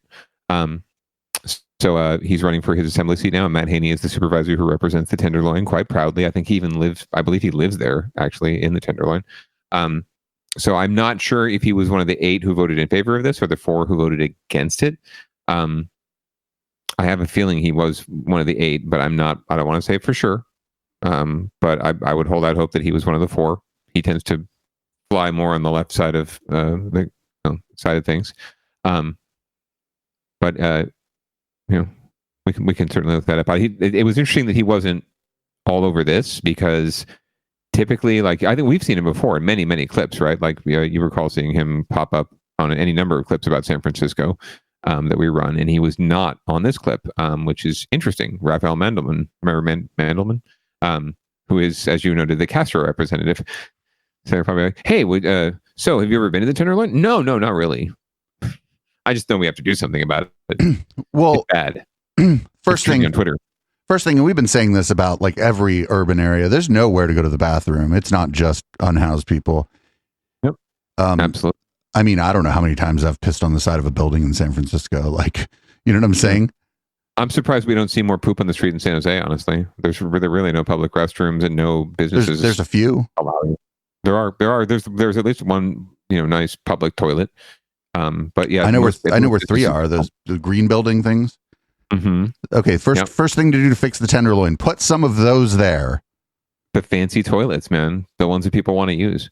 So he's running for his assembly seat now. And Matt Haney is the supervisor who represents the Tenderloin quite proudly. I think he even I believe he lives there, actually, in the Tenderloin. So I'm not sure if he was one of the 8 who voted in favor of this or the 4 who voted against it. I have a feeling he was one of the 8, but I don't want to say for sure. But I would hold out hope that he was one of the 4. He tends to fly more on the left side of the side of things. But we can certainly look that up. It was interesting that he wasn't all over this, because typically, like, I think we've seen him before in many, many clips, right? Like you recall seeing him pop up on any number of clips about San Francisco that we run, and he was not on this clip, which is interesting. Raphael Mandelman, remember Mandelman, who is, as you noted, the Castro representative. So they're probably like, hey, so have you ever been to the Tenderloin? No, not really. I just know we have to do something about it. Well, it's bad. First thing on Twitter. First thing, and we've been saying this about like every urban area. There's nowhere to go to the bathroom. It's not just unhoused people. Yep. Absolutely. I mean, I don't know how many times I've pissed on the side of a building in San Francisco. Like, you know what I'm saying? I'm surprised we don't see more poop on the street in San Jose, honestly. There's really no public restrooms and no businesses. There's a few. There are. There's at least one, nice public toilet. But yeah, I know where 3 are. Those the green building things. Mm-hmm. Okay, first thing to do to fix the Tenderloin, put some of those there. The fancy toilets, man. The ones that people want to use.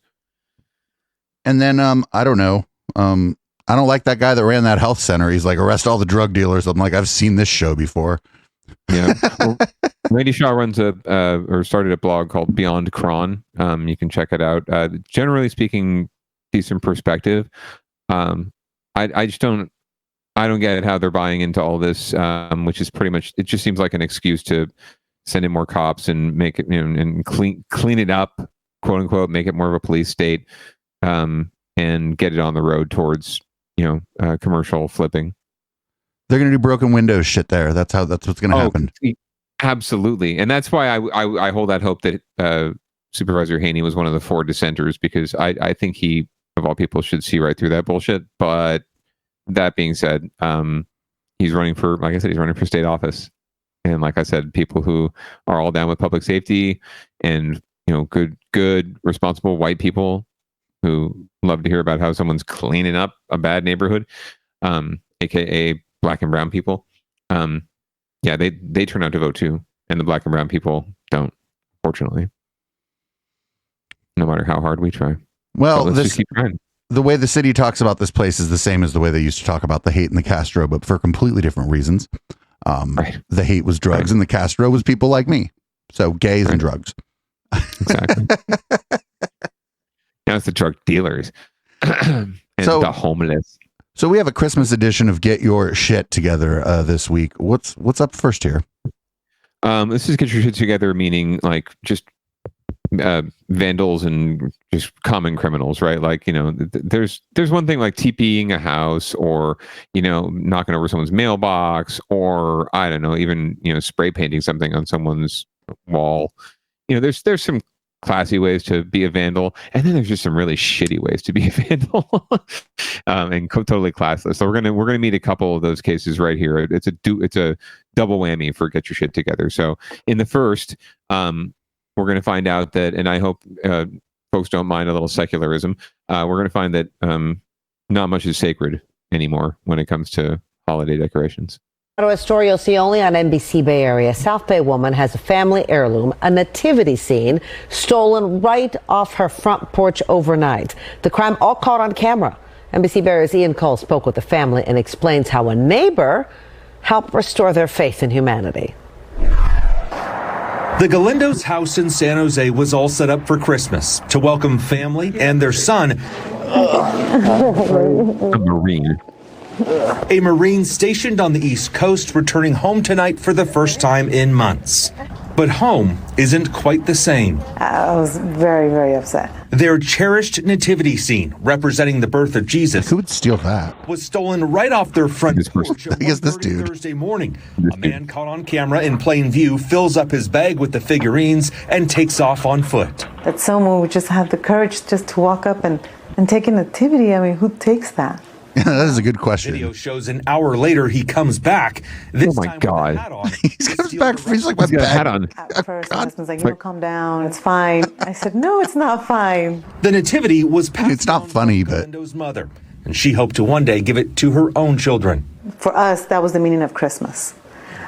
And then I don't know. I don't like that guy that ran that health center. He's like, arrest all the drug dealers. I'm like, I've seen this show before. Yeah. Well, Lady Shaw runs or started a blog called Beyond Cron. You can check it out. Generally speaking, decent perspective. I just don't get how they're buying into all this, which is pretty much, it just seems like an excuse to send in more cops and make it, and clean it up, quote unquote, make it more of a police state, and get it on the road towards, commercial flipping. They're going to do broken windows shit there. That's what's going to happen. Absolutely. And that's why I hold out hope that Supervisor Haney was one of the 4 dissenters, because I think he, of all people, should see right through that bullshit. But that being said, he's running for, like I said, he's running for state office. And like I said, people who are all down with public safety and, good, responsible white people who love to hear about how someone's cleaning up a bad neighborhood, aka black and brown people. They turn out to vote too. And the black and brown people don't, fortunately. No matter how hard we try. Well, let's just keep trying. The way the city talks about this place is the same as the way they used to talk about the hate in the Castro, but for completely different reasons. Right. The hate was drugs, and the Castro was people like me. So gays and drugs. Exactly. Now it's the drug dealers and the homeless. So we have a Christmas edition of Get Your Shit Together this week. What's up first here? This is Get Your Shit Together, meaning like just vandals and just common criminals, right? Like, there's one thing like TPing a house, or knocking over someone's mailbox, or I don't know, even spray painting something on someone's wall. There's some classy ways to be a vandal, and then there's just some really shitty ways to be a vandal, and totally classless. So we're gonna meet a couple of those cases right here. It's a double whammy for Get Your Shit Together. So in the first, we're going to find out that, and I hope folks don't mind a little secularism, we're going to find that not much is sacred anymore when it comes to holiday decorations. A story you'll see only on NBC Bay Area. South Bay woman has a family heirloom, a nativity scene, stolen right off her front porch overnight. The crime all caught on camera. NBC Bay Area's Ian Cole spoke with the family and explains how a neighbor helped restore their faith in humanity. The Galindo's house in San Jose was all set up for Christmas to welcome family and their son, a Marine. A Marine stationed on the East Coast, returning home tonight for the first time in months. But home isn't quite the same. I was very, very upset. Their cherished nativity scene, representing the birth of Jesus, who would steal that, was stolen right off their front porch. I guess this dude. Thursday morning, a man caught on camera in plain view fills up his bag with the figurines and takes off on foot. That someone would just have the courage just to walk up and take a nativity. I mean, who takes that? Yeah, that is a good question. Video shows an hour later he comes back. This Oh my time God. with a hat on. He comes back. He's like, my He's got a hat bag. on. At first, my husband's like, calm down. It's fine. I said, no, it's not fine. The nativity was passed It's not down funny, from but Galindo's mother, and she hoped to one day give it to her own children. For us, that was the meaning of Christmas.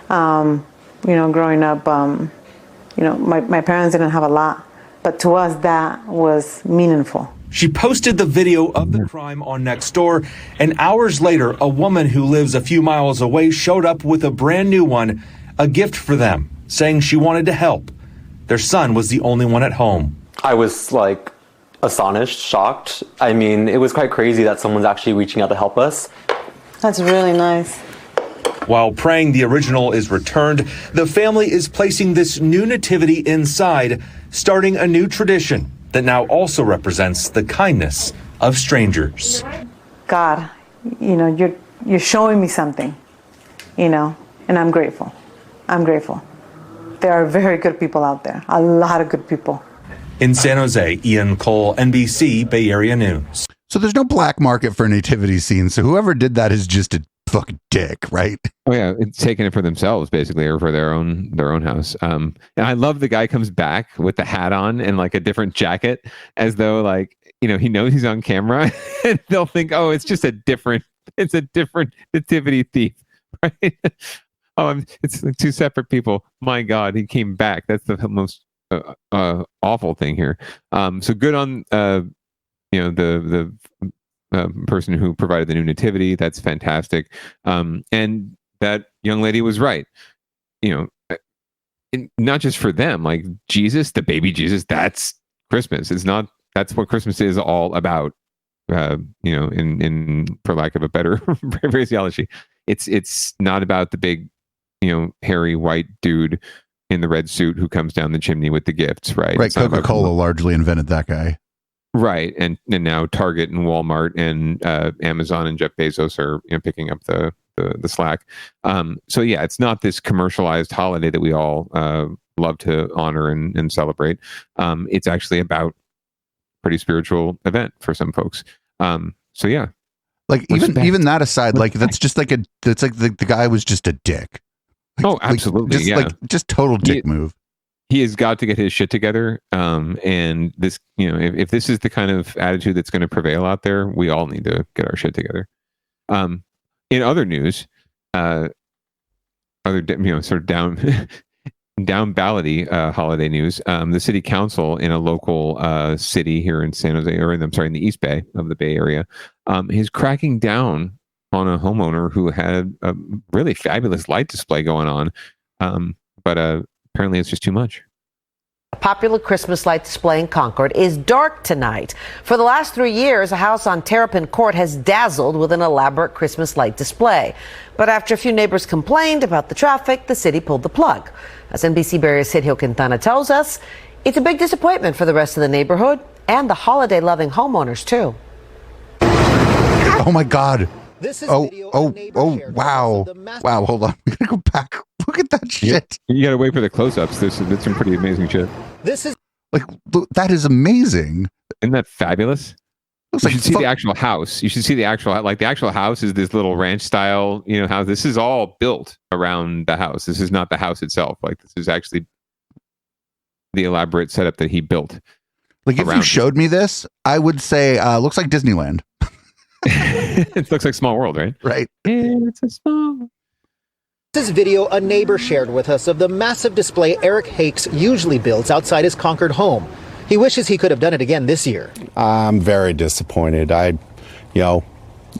Growing up, my parents didn't have a lot, but to us, that was meaningful. She posted the video of the crime on Nextdoor, and hours later, a woman who lives a few miles away showed up with a brand new one, a gift for them, saying she wanted to help. Their son was the only one at home. I was astonished, shocked. I mean, it was quite crazy that someone's actually reaching out to help us. That's really nice. While praying the original is returned, the family is placing this new nativity inside, starting a new tradition that now also represents the kindness of strangers. God, you're showing me something, and I'm grateful. I'm grateful. There are very good people out there, a lot of good people. In San Jose, Ian Cole, NBC Bay Area News. So there's no black market for nativity scenes. So whoever did that is just a fucking dick, right? Oh yeah, it's taking it for themselves basically, or for their own house. And I love the guy comes back with the hat on and like a different jacket, as though he knows he's on camera, and they'll think, oh, it's a different nativity thief, right? It's like two separate people. My God, he came back. That's the most awful thing here. So good on the person who provided the new nativity. That's fantastic. And that young lady was right. Not just for them, like Jesus, the baby Jesus, that's Christmas. That's what Christmas is all about. In for lack of a better phraseology, it's not about the big, hairy white dude in the red suit who comes down the chimney with the gifts, right? Right. Coca-Cola largely invented that guy. Right. And now Target and Walmart and Amazon and Jeff Bezos are picking up the slack. So yeah, it's not this commercialized holiday that we all love to honor and celebrate. It's actually about pretty spiritual event for some folks. So yeah. Like even that aside, like that's just like that's like the guy was just a dick. Oh, absolutely. Just total dick move. He has got to get his shit together. And this, if this is the kind of attitude that's going to prevail out there, we all need to get our shit together. In other news, sort of down ballot holiday news, the city council in a local city here in San Jose, or in the East Bay of the Bay Area, is cracking down on a homeowner who had a really fabulous light display going on. But apparently it's just too much. A popular Christmas light display in Concord is dark tonight. For the last 3 years, a house on Terrapin Court has dazzled with an elaborate Christmas light display. But after a few neighbors complained about the traffic, the city pulled the plug. As NBC Bay Area's Sergio Quintana tells us, it's a big disappointment for the rest of the neighborhood and the holiday-loving homeowners, too. Oh, my God. This is wow. Wow, hold on. We gotta go back. Look at that shit. You gotta wait for the close-ups. There's some pretty amazing shit. This is that is amazing. Isn't that fabulous? You should see the actual house. You should see the actual house is this little ranch style, house. This is all built around the house. This is not the house itself. Like, this is actually the elaborate setup that he built. Like, if you showed me this, I would say looks like Disneyland. It looks like Small World, right? Right. It's a small. This is video a neighbor shared with us of the massive display Eric Hakes usually builds outside his Concord home. He wishes he could have done it again this year. I'm very disappointed. I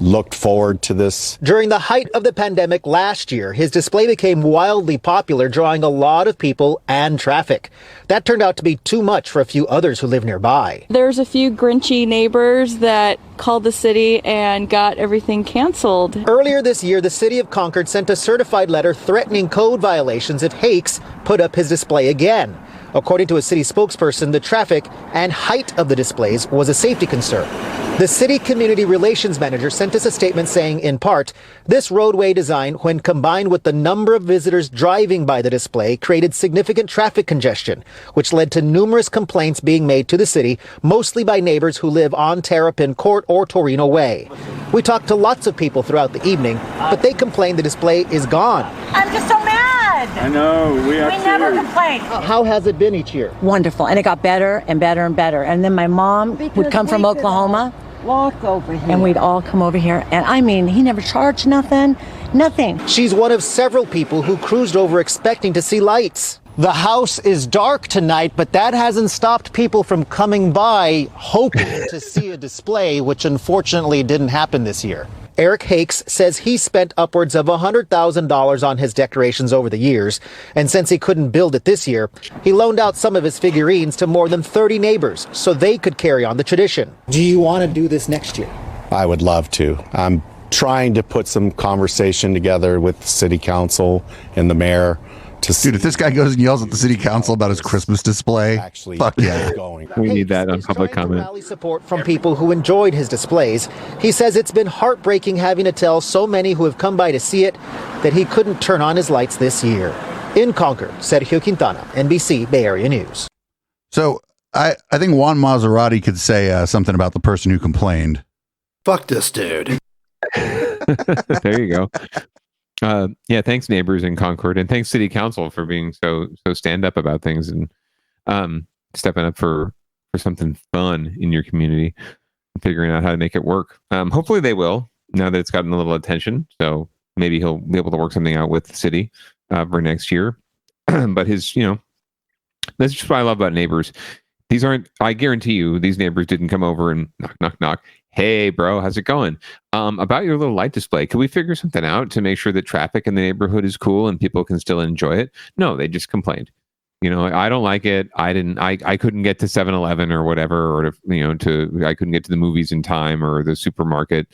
looked forward to this. During the height of the pandemic last year, his display became wildly popular, drawing a lot of people and traffic. That turned out to be too much for a few others who live nearby. There's a few grinchy neighbors that called the city and got everything canceled. Earlier this year, the city of Concord sent a certified letter threatening code violations if Hakes put up his display again. According to a city spokesperson, the traffic and height of the displays was a safety concern. The city community relations manager sent us a statement saying, in part, this roadway design, when combined with the number of visitors driving by the display, created significant traffic congestion, which led to numerous complaints being made to the city, mostly by neighbors who live on Terrapin Court or Torino Way. We talked to lots of people throughout the evening, but they complained the display is gone. I'm just so mad. I know, we never complain. How has it been each year? Wonderful, and it got better and better and better. And then my mom would come from Oklahoma. Walk over here. And we'd all come over here. And I mean, he never charged nothing. She's one of several people who cruised over expecting to see lights. The house is dark tonight, but that hasn't stopped people from coming by hoping to see a display, which unfortunately didn't happen this year. Eric Hakes says he spent upwards of $100,000 on his decorations over the years, and since he couldn't build it this year, he loaned out some of his figurines to more than 30 neighbors so they could carry on the tradition. Do you want to do this next year? I would love to. I'm trying to put some conversation together with the city council and the mayor. Dude, if this guy goes and yells at the city council about his Christmas display, fuck yeah. We need that on public comment. Rally support from people who enjoyed his displays. He says it's been heartbreaking having to tell so many who have come by to see it that he couldn't turn on his lights this year. In Concord, Sergio Quintana, NBC Bay Area News. So I think Juan Maserati could say something about the person who complained. Fuck this dude. There you go. Yeah, thanks neighbors in Concord, and thanks city council for being so stand up about things and stepping up for something fun in your community and figuring out how to make it work. Hopefully they will, now that it's gotten a little attention. So maybe he'll be able to work something out with the city for next year. But that's just what I love about neighbors. I guarantee you, these neighbors didn't come over and knock, knock, knock. Hey, bro, how's it going? About your little light display, can we figure something out to make sure that traffic in the neighborhood is cool and people can still enjoy it? No, they just complained. I don't like it. I couldn't get to 7-Eleven or whatever, or I couldn't get to the movies in time or the supermarket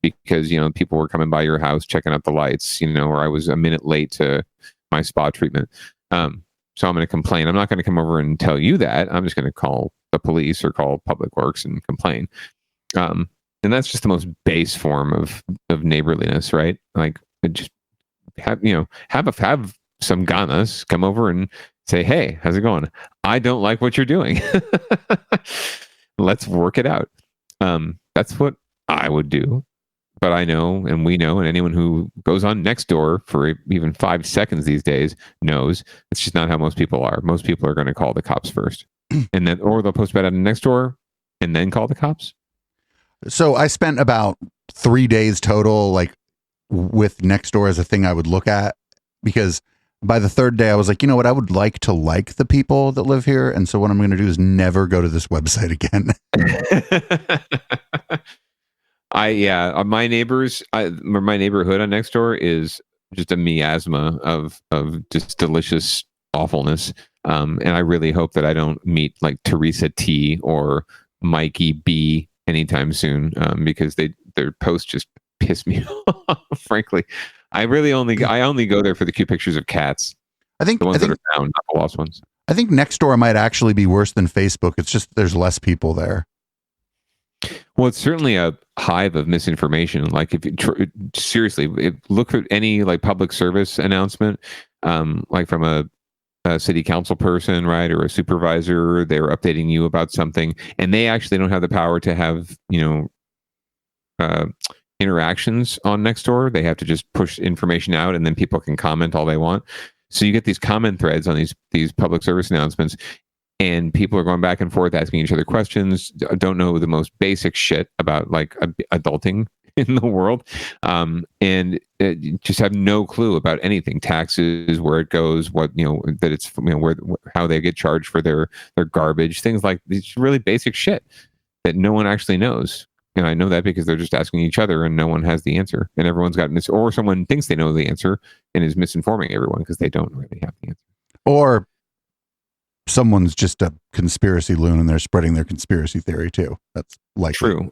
because, people were coming by your house checking out the lights, or I was a minute late to my spa treatment. So I'm going to complain. I'm not going to come over and tell you that. I'm just going to call the police or call Public Works and complain. And that's just the most base form of neighborliness, right? Like, just have some ganas come over and say, hey, how's it going? I don't like what you're doing. Let's work it out. That's what I would do. But I know, and we know, and anyone who goes on Nextdoor for even 5 seconds these days knows it's just not how most people are. Most people are going to call the cops first, and then, or they'll post about it on Nextdoor and then call the cops. So I spent about 3 days total, like, with Nextdoor as a thing I would look at, because by the third day I was like, you know what, I would like to like the people that live here, and so what I'm going to do is never go to this website again. My neighbors, my neighborhood on Nextdoor is just a miasma of just delicious awfulness, and I really hope that I don't meet like Teresa T or Mikey B anytime soon, because their posts just piss me off. Frankly, I only go there for the cute pictures of cats. I think that are found, not the lost ones. I think Nextdoor might actually be worse than Facebook. It's just there's less people there. Well, it's certainly a hive of misinformation. Like, if you seriously look at any like public service announcement, like from a city council person, right, or a supervisor, they're updating you about something, and they actually don't have the power to have interactions on Nextdoor. They have to just push information out, and then people can comment all they want. So you get these comment threads on these public service announcements, and people are going back and forth asking each other questions, don't know the most basic shit about like adulting in the world, and just have no clue about anything, taxes, where it goes, what, that it's, where, how they get charged for their garbage, things like these really basic shit that no one actually knows. I know that because they're just asking each other and no one has the answer, and everyone's got this, or someone thinks they know the answer and is misinforming everyone because they don't really have the answer. Or Someone's just a conspiracy loon and they're spreading their conspiracy theory too. That's likely. True.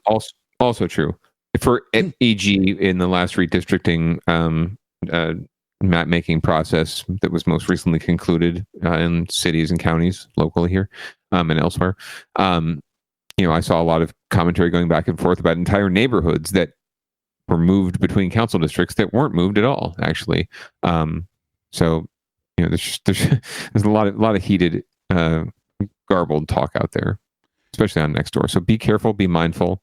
Also true. For e.g. in the last redistricting map-making process that was most recently concluded in cities and counties locally here and elsewhere. I saw a lot of commentary going back and forth about entire neighborhoods that were moved between council districts that weren't moved at all, actually. So there's a lot of heated, garbled talk out there, especially on Nextdoor. So be careful, be mindful.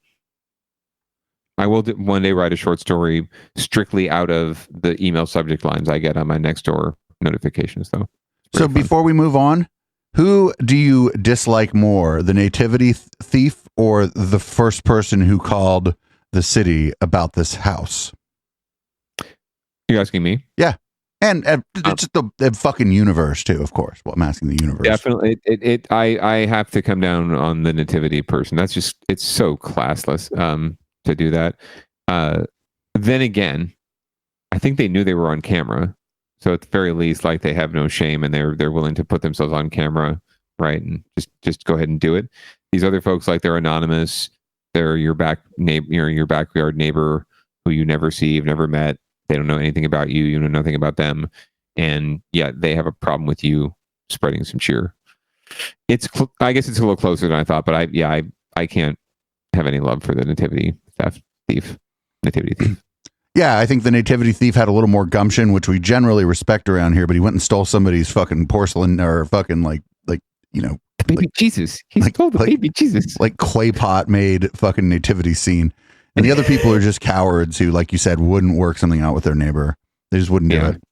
I will one day write a short story strictly out of the email subject lines I get on my Nextdoor notifications, though. So before we move on, who do you dislike more, the nativity thief or the first person who called the city about this house? You asking me? Yeah. And it's the fucking universe too, of course. Well, I'm asking the universe. Definitely. I have to come down on the nativity person. That's just, it's so classless to do that. Then again, I think they knew they were on camera. So at the very least, like, they have no shame and they're willing to put themselves on camera, right? And just go ahead and do it. These other folks, like, they're anonymous. They're your your backyard neighbor who you never see, you've never met. They don't know anything about you. You know nothing about them. And yet they have a problem with you spreading some cheer. I guess it's a little closer than I thought, but I can't have any love for the nativity thief. Yeah, I think the nativity thief had a little more gumption, which we generally respect around here, but he went and stole somebody's fucking porcelain or fucking baby Jesus. He stole the baby Jesus. Like clay pot made fucking nativity scene. And the other people are just cowards who, like you said, wouldn't work something out with their neighbor. They just wouldn't do it.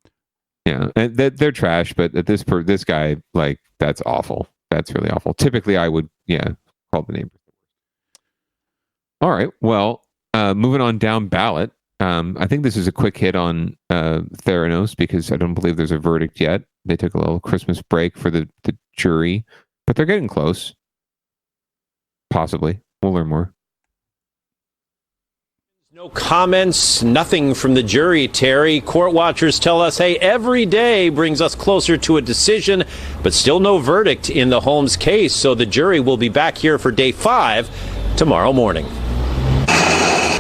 Yeah, and they're trash, but this guy, like, that's awful. That's really awful. Typically, I would, call the neighbor. All right, well, moving on down ballot. I think this is a quick hit on Theranos because I don't believe there's a verdict yet. They took a little Christmas break for the jury, but they're getting close. Possibly. We'll learn more. No comments, nothing from the jury, Terry. Court watchers tell us, hey, every day brings us closer to a decision, but still no verdict in the Holmes case. So the jury will be back here for day 5 tomorrow morning.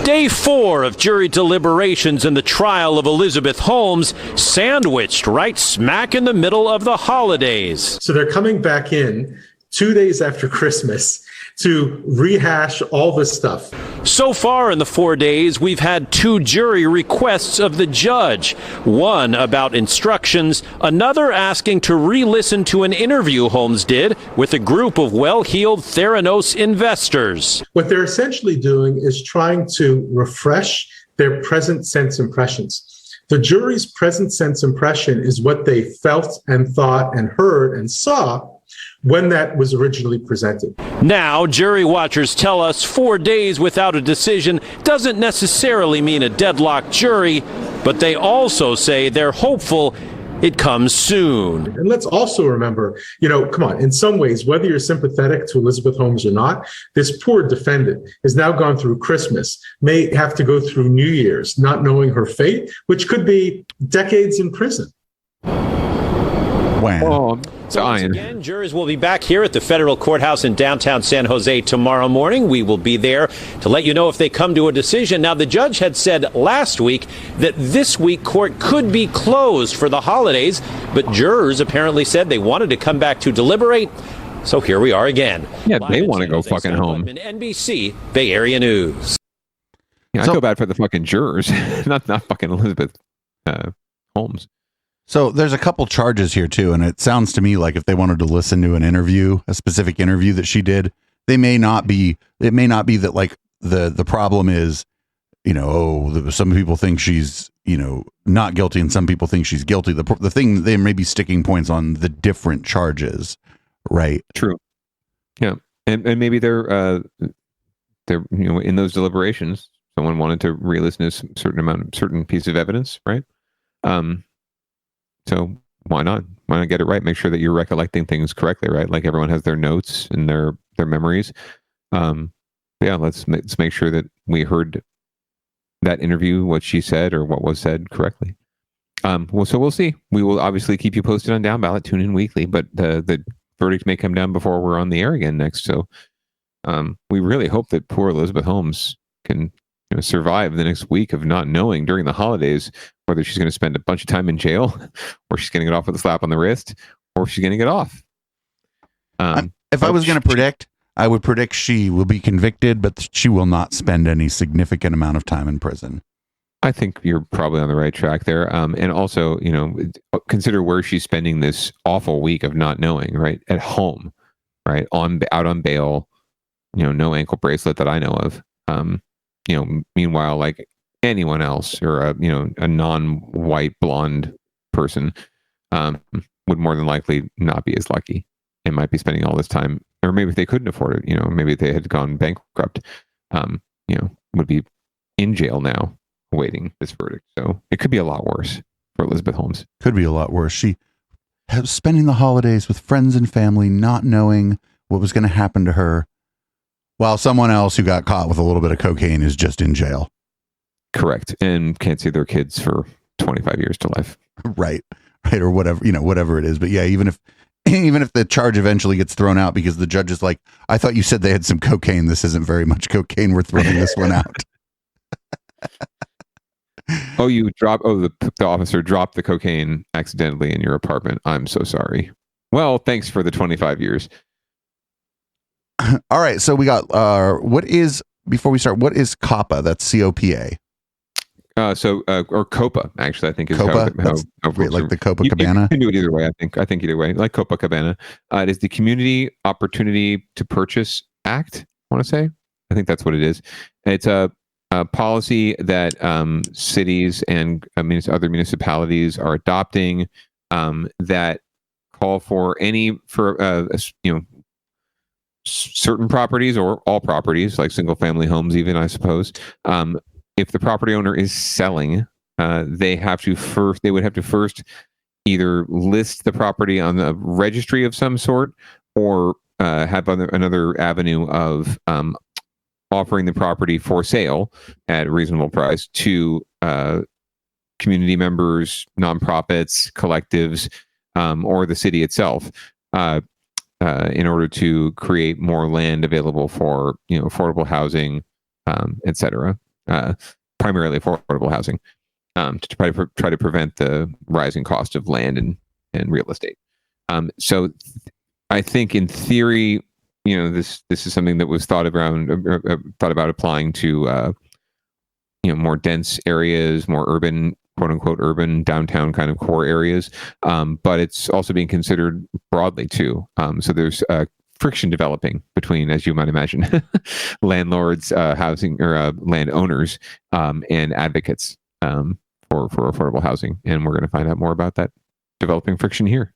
Day 4 of jury deliberations in the trial of Elizabeth Holmes, sandwiched right smack in the middle of the holidays. So they're coming back in 2 days after Christmas to rehash all this stuff. So far in the 4 days, we've had 2 jury requests of the judge. One about instructions, another asking to re-listen to an interview Holmes did with a group of well-heeled Theranos investors. What they're essentially doing is trying to refresh their present sense impressions. The jury's present sense impression is what they felt and thought and heard and saw when that was originally presented. Now, jury watchers tell us 4 days without a decision doesn't necessarily mean a deadlocked jury, but they also say they're hopeful it comes soon. And let's also remember, come on, in some ways, whether you're sympathetic to Elizabeth Holmes or not, this poor defendant has now gone through Christmas, may have to go through New Year's, not knowing her fate, which could be decades in prison. Wow. Once again, jurors will be back here at the federal courthouse in downtown San Jose tomorrow morning. We will be there to let you know if they come to a decision. Now, the judge had said last week that this week court could be closed for the holidays, but jurors apparently said they wanted to come back to deliberate. So here we are again. Yeah, they want to go fucking home. NBC Bay Area News. Yeah, I feel bad for the fucking jurors, not fucking Elizabeth Holmes. So there's a couple charges here too, and it sounds to me like if they wanted to listen to an interview, a specific interview that she did, it may not be that, like, the problem is, some people think she's, not guilty and some people think she's guilty. The thing, they may be sticking points on the different charges, right? True. Yeah. And maybe they're in those deliberations, someone wanted to re-listen to a certain piece of evidence, right? So why not? Why not get it right? Make sure that you're recollecting things correctly, right? Like, everyone has their notes and their memories. Let's make sure that we heard that interview, what she said or what was said correctly. So we'll see. We will obviously keep you posted on Down Ballot. Tune in weekly, but the verdict may come down before we're on the air again next. So we really hope that poor Elizabeth Holmes can survive the next week of not knowing during the holidays whether she's going to spend a bunch of time in jail, or she's going to get off with a slap on the wrist, or she's going to get off. If I was going to predict, I would predict she will be convicted, but she will not spend any significant amount of time in prison. I think you're probably on the right track there. And also, consider where she's spending this awful week of not knowing, right? At home, right? Out on bail, no ankle bracelet that I know of. Meanwhile, like anyone else or a non-white blonde person would more than likely not be as lucky and might be spending all this time, or maybe if they couldn't afford it, maybe if they had gone bankrupt, would be in jail now awaiting this verdict. So it could be a lot worse for Elizabeth Holmes. Could be a lot worse. She was spending the holidays with friends and family, not knowing what was going to happen to her, while someone else who got caught with a little bit of cocaine is just in jail. Correct. And can't see their kids for 25 years to life. Right. Or whatever, whatever it is. But yeah, even if the charge eventually gets thrown out because the judge is like, I thought you said they had some cocaine. This isn't very much cocaine. We're throwing this one out. The officer dropped the cocaine accidentally in your apartment. I'm so sorry. Well, thanks for the 25 years. All right. So we got, before we start, what is COPA? That's COPA. Or COPA, actually, I think is COPA? how like the Copacabana? You can do it either way, I think either way, like Copacabana. It is the Community Opportunity to Purchase Act, I want to say. I think that's what it is. It's a policy that cities and other municipalities are adopting that call for certain properties or all properties, like single family homes, even, I suppose. If the property owner is selling, they would have to first either list the property on the registry of some sort, or have another avenue of offering the property for sale at a reasonable price to community members, nonprofits, collectives, or the city itself, in order to create more land available for affordable housing, etc. Primarily affordable housing, to try to prevent the rising cost of land and real estate. So I think in theory, this is something that was thought about applying to more dense areas, more urban, quote unquote urban downtown kind of core areas, but it's also being considered broadly too. So there's friction developing between, as you might imagine, landlords, housing or landowners, and advocates for affordable housing. And we're going to find out more about that developing friction here.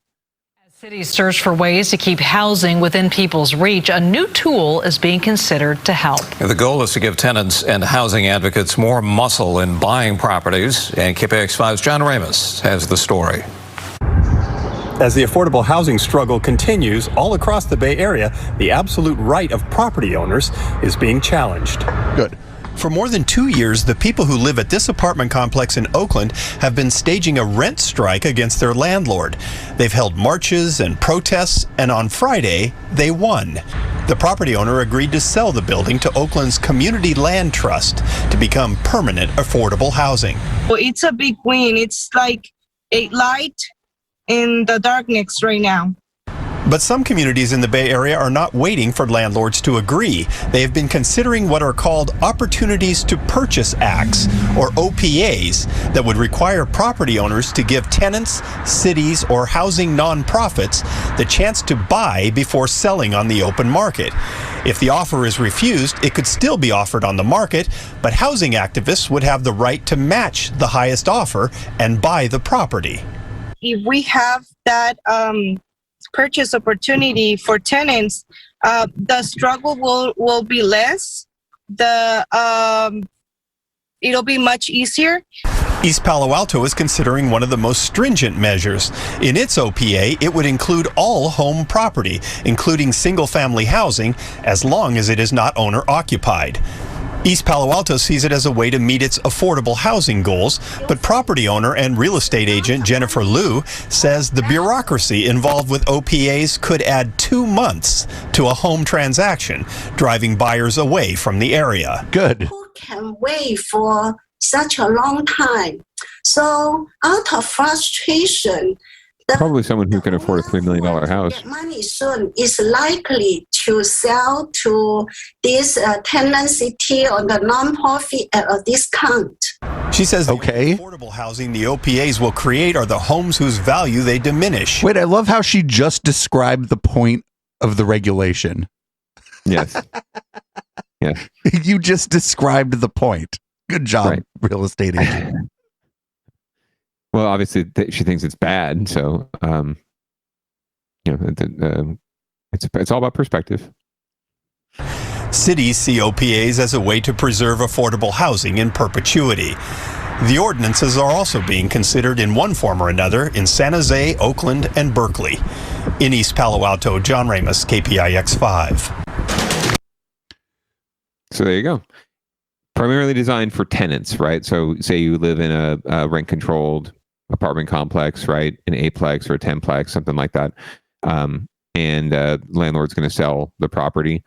As cities search for ways to keep housing within people's reach, a new tool is being considered to help. The goal is to give tenants and housing advocates more muscle in buying properties. And KPX5's John Ramos has the story. As the affordable housing struggle continues all across the Bay Area, the absolute right of property owners is being challenged. Good. For more than 2 years, the people who live at this apartment complex in Oakland have been staging a rent strike against their landlord. They've held marches and protests, and on Friday, they won. The property owner agreed to sell the building to Oakland's Community Land Trust to become permanent affordable housing. Well, it's a big win. It's like a light in the darkness right now. But some communities in the Bay Area are not waiting for landlords to agree. They have been considering what are called Opportunities to Purchase Acts, or OPAs, that would require property owners to give tenants, cities, or housing nonprofits the chance to buy before selling on the open market. If the offer is refused, it could still be offered on the market, but housing activists would have the right to match the highest offer and buy the property. If we have that purchase opportunity for tenants, the struggle will be less. It'll be much easier. East Palo Alto is considering one of the most stringent measures. In its OPA, it would include all home property, including single-family housing, as long as it is not owner-occupied. East Palo Alto sees it as a way to meet its affordable housing goals, but property owner and real estate agent Jennifer Liu says the bureaucracy involved with OPAs could add 2 months to a home transaction, driving buyers away from the area. Good. Who can wait for such a long time? So out of frustration, Probably someone who can afford a $3 million house. money soon is likely to sell to this tenancy or the nonprofit at a discount. She says the affordable housing the OPAs will create are the homes whose value they diminish. Wait, I love how she just described the point of the regulation. Yes. Yeah. You just described the point. Good job, real estate agent. Well, obviously she thinks it's bad, so it's all about perspective. Cities see OPAs as a way to preserve affordable housing in perpetuity. The ordinances are also being considered in one form or another in San Jose, Oakland, and Berkeley. In East Palo Alto, John Ramos, KPIX5. So there you go. Primarily designed for tenants, right? So say you live in a rent-controlled apartment complex, right? An 8-plex or a 10-plex, something like that. And landlord's going to sell the property.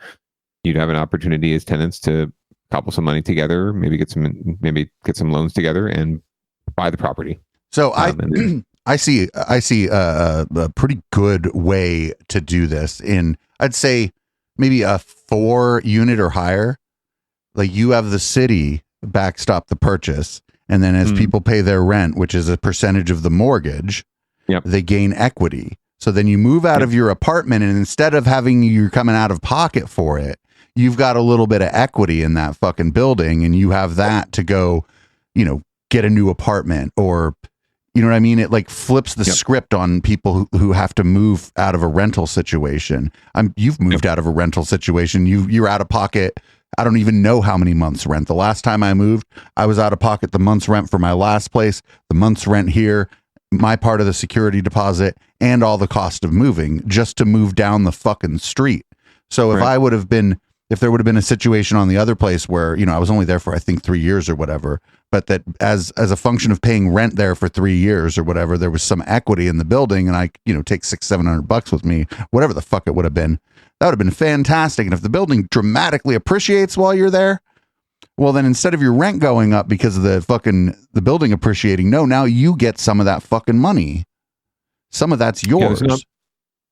You'd have an opportunity as tenants to cobble some money together, maybe get some loans together and buy the property. So I see a pretty good way to do this in, I'd say, maybe a 4-unit or higher. Like, you have the city backstop the purchase, and then as people pay their rent, which is a percentage of the mortgage, they gain equity. So then you move out of your apartment, and instead of having you coming out of pocket for it, you've got a little bit of equity in that fucking building, and you have that to go, get a new apartment, or, you know what I mean? It like flips the script on people who have to move out of a rental situation. You've moved out of a rental situation. You're out of pocket. I don't even know how many months rent. The last time I moved, I was out of pocket the month's rent for my last place, the month's rent here, my part of the security deposit, and all the cost of moving just to move down the fucking street. So if there would have been a situation on the other place where, I was only there for, I think, 3 years or whatever, but that as a function of paying rent there for 3 years or whatever, there was some equity in the building, and I, take $600-700 with me, whatever the fuck it would have been. That would have been fantastic. And if the building dramatically appreciates while you're there, well, then instead of your rent going up because of the building appreciating, now you get some of that fucking money. Some of that's yours. Yeah,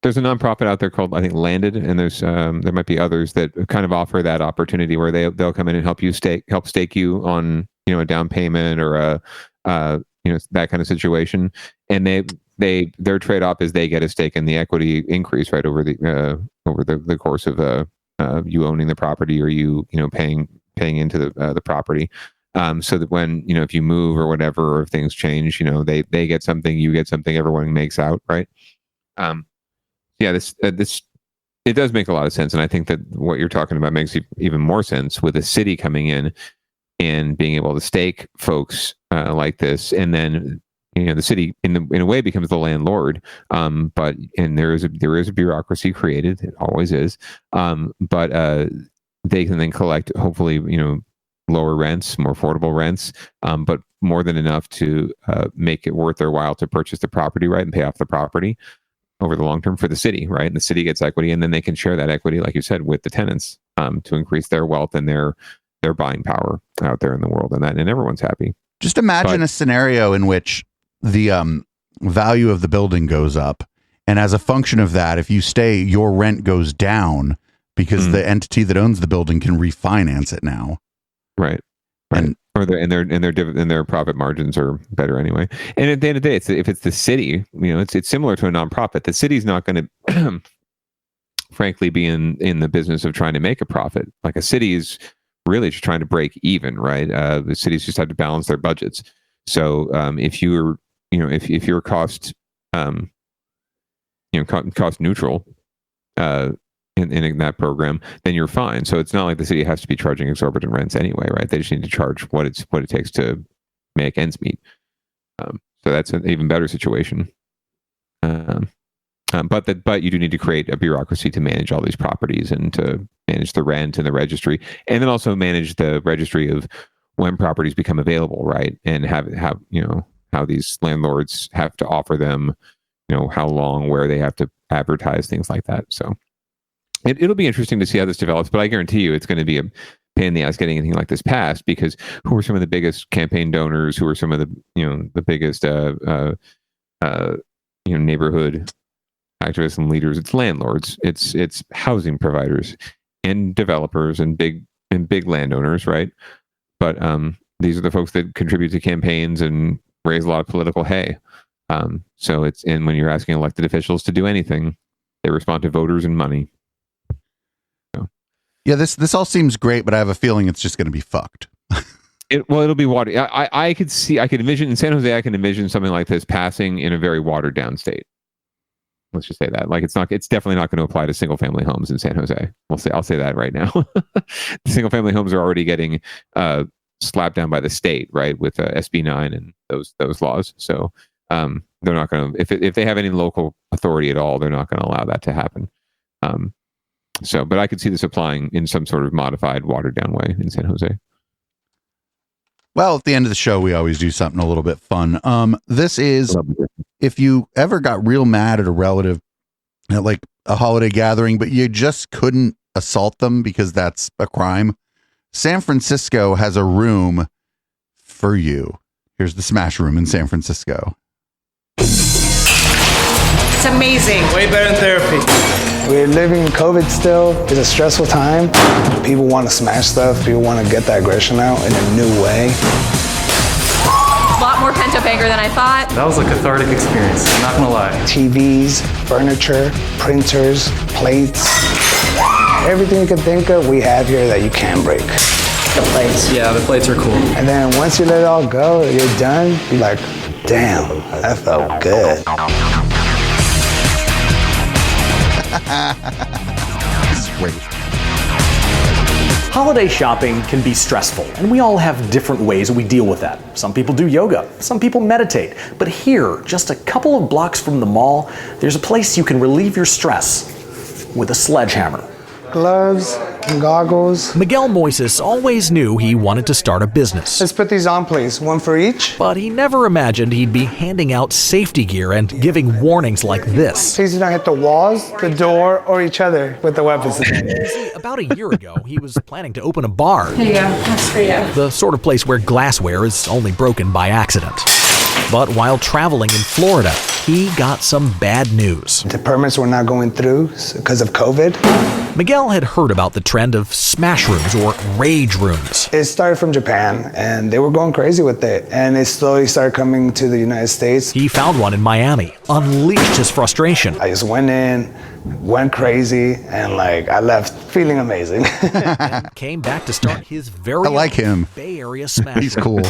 there's a nonprofit out there called, I think, Landed, and there's there might be others that kind of offer that opportunity where they'll come in and help stake you on a down payment or that kind of situation, and their trade-off is they get a stake in the equity increase right over the course of you owning the property or you paying into the property, so that when if you move or whatever, or if things change, they get something, you get something, everyone makes out, right? This it does make a lot of sense, and I think that what you're talking about makes even more sense with the city coming in and being able to stake folks like this, and then the city in a way becomes the landlord, but there is a bureaucracy created, it always is, but they can then collect hopefully lower rents, more affordable rents, but more than enough to make it worth their while to purchase the property, right, and pay off the property over the long term for the city, right? And the city gets equity, and then they can share that equity, like you said, with the tenants to increase their wealth and their buying power out there in the world, and everyone's happy. Just imagine a scenario in which the value of the building goes up, and as a function of that, if you stay, your rent goes down because the entity that owns the building can refinance it now. Right. And their profit margins are better anyway. And at the end of the day, if it's the city, it's similar to a nonprofit. The city's not going to, frankly, be in the business of trying to make a profit. Like, a city is really just trying to break even, right? The cities just have to balance their budgets. So if you're cost cost neutral in that program, then you're fine. So it's not like the city has to be charging exorbitant rents anyway, right? They just need to charge what it takes to make ends meet. So that's an even better situation. But you do need to create a bureaucracy to manage all these properties and to manage the rent and the registry, and then also manage the registry of when properties become available, right? And how these landlords have to offer them, how long, where they have to advertise, things like that. So it'll be interesting to see how this develops, but I guarantee you it's going to be a pain in the ass getting anything like this passed, because who are some of the biggest campaign donors? Who are some of the the biggest neighborhood activists and leaders? It's landlords, it's housing providers, and developers, and big landowners, right? But these are the folks that contribute to campaigns and raise a lot of political hay. So and when you're asking elected officials to do anything, they respond to voters and money. So. Yeah, this all seems great, but I have a feeling it's just going to be fucked. It'll be watered. I could envision in San Jose. I can envision something like this passing in a very watered down state. Let's just say that. Like it's definitely not going to apply to single family homes in San Jose. I'll say that right now. Single family homes are already getting slapped down by the state, right, with SB 9 and those laws. So they're not going to, if they have any local authority at all, they're not going to allow that to happen. But I could see this applying in some sort of modified, watered down way in San Jose. Well, at the end of the show, we always do something a little bit fun. This is, if you ever got real mad at a relative at like a holiday gathering, but you just couldn't assault them because that's a crime, San Francisco has a room for you. Here's the Smash Room in San Francisco. It's amazing. Way better than therapy. We're living in COVID still. It's a stressful time. People want to smash stuff. People want to get that aggression out in a new way. A lot more pent-up anger than I thought. That was a cathartic experience, I'm not gonna lie. TVs, furniture, printers, plates. Everything you can think of, we have here that you can't break. The plates. Yeah, the plates are cool. And then once you let it all go, you're done, you're like, damn, that felt good. Sweet. Holiday shopping can be stressful, and we all have different ways we deal with that. Some people do yoga, some people meditate. But here, just a couple of blocks from the mall, there's a place you can relieve your stress with a sledgehammer. Gloves and goggles. Miguel Moises always knew he wanted to start a business. Let's put these on, please. One for each. But he never imagined he'd be handing out safety gear and giving warnings like this. Please do not hit the walls, the door, or each other with the weapons. See, about a year ago, he was planning to open a bar. Here you go. That's for you. The sort of place where glassware is only broken by accident. But while traveling in Florida, he got some bad news. The permits were not going through because of COVID. Miguel had heard about the trend of smash rooms or rage rooms. It started from Japan, and they were going crazy with it, and it slowly started coming to the United States. He found one in Miami, unleashed his frustration. I just went in, went crazy, and I left feeling amazing. And came back to start his very own Bay Area smash He's cool.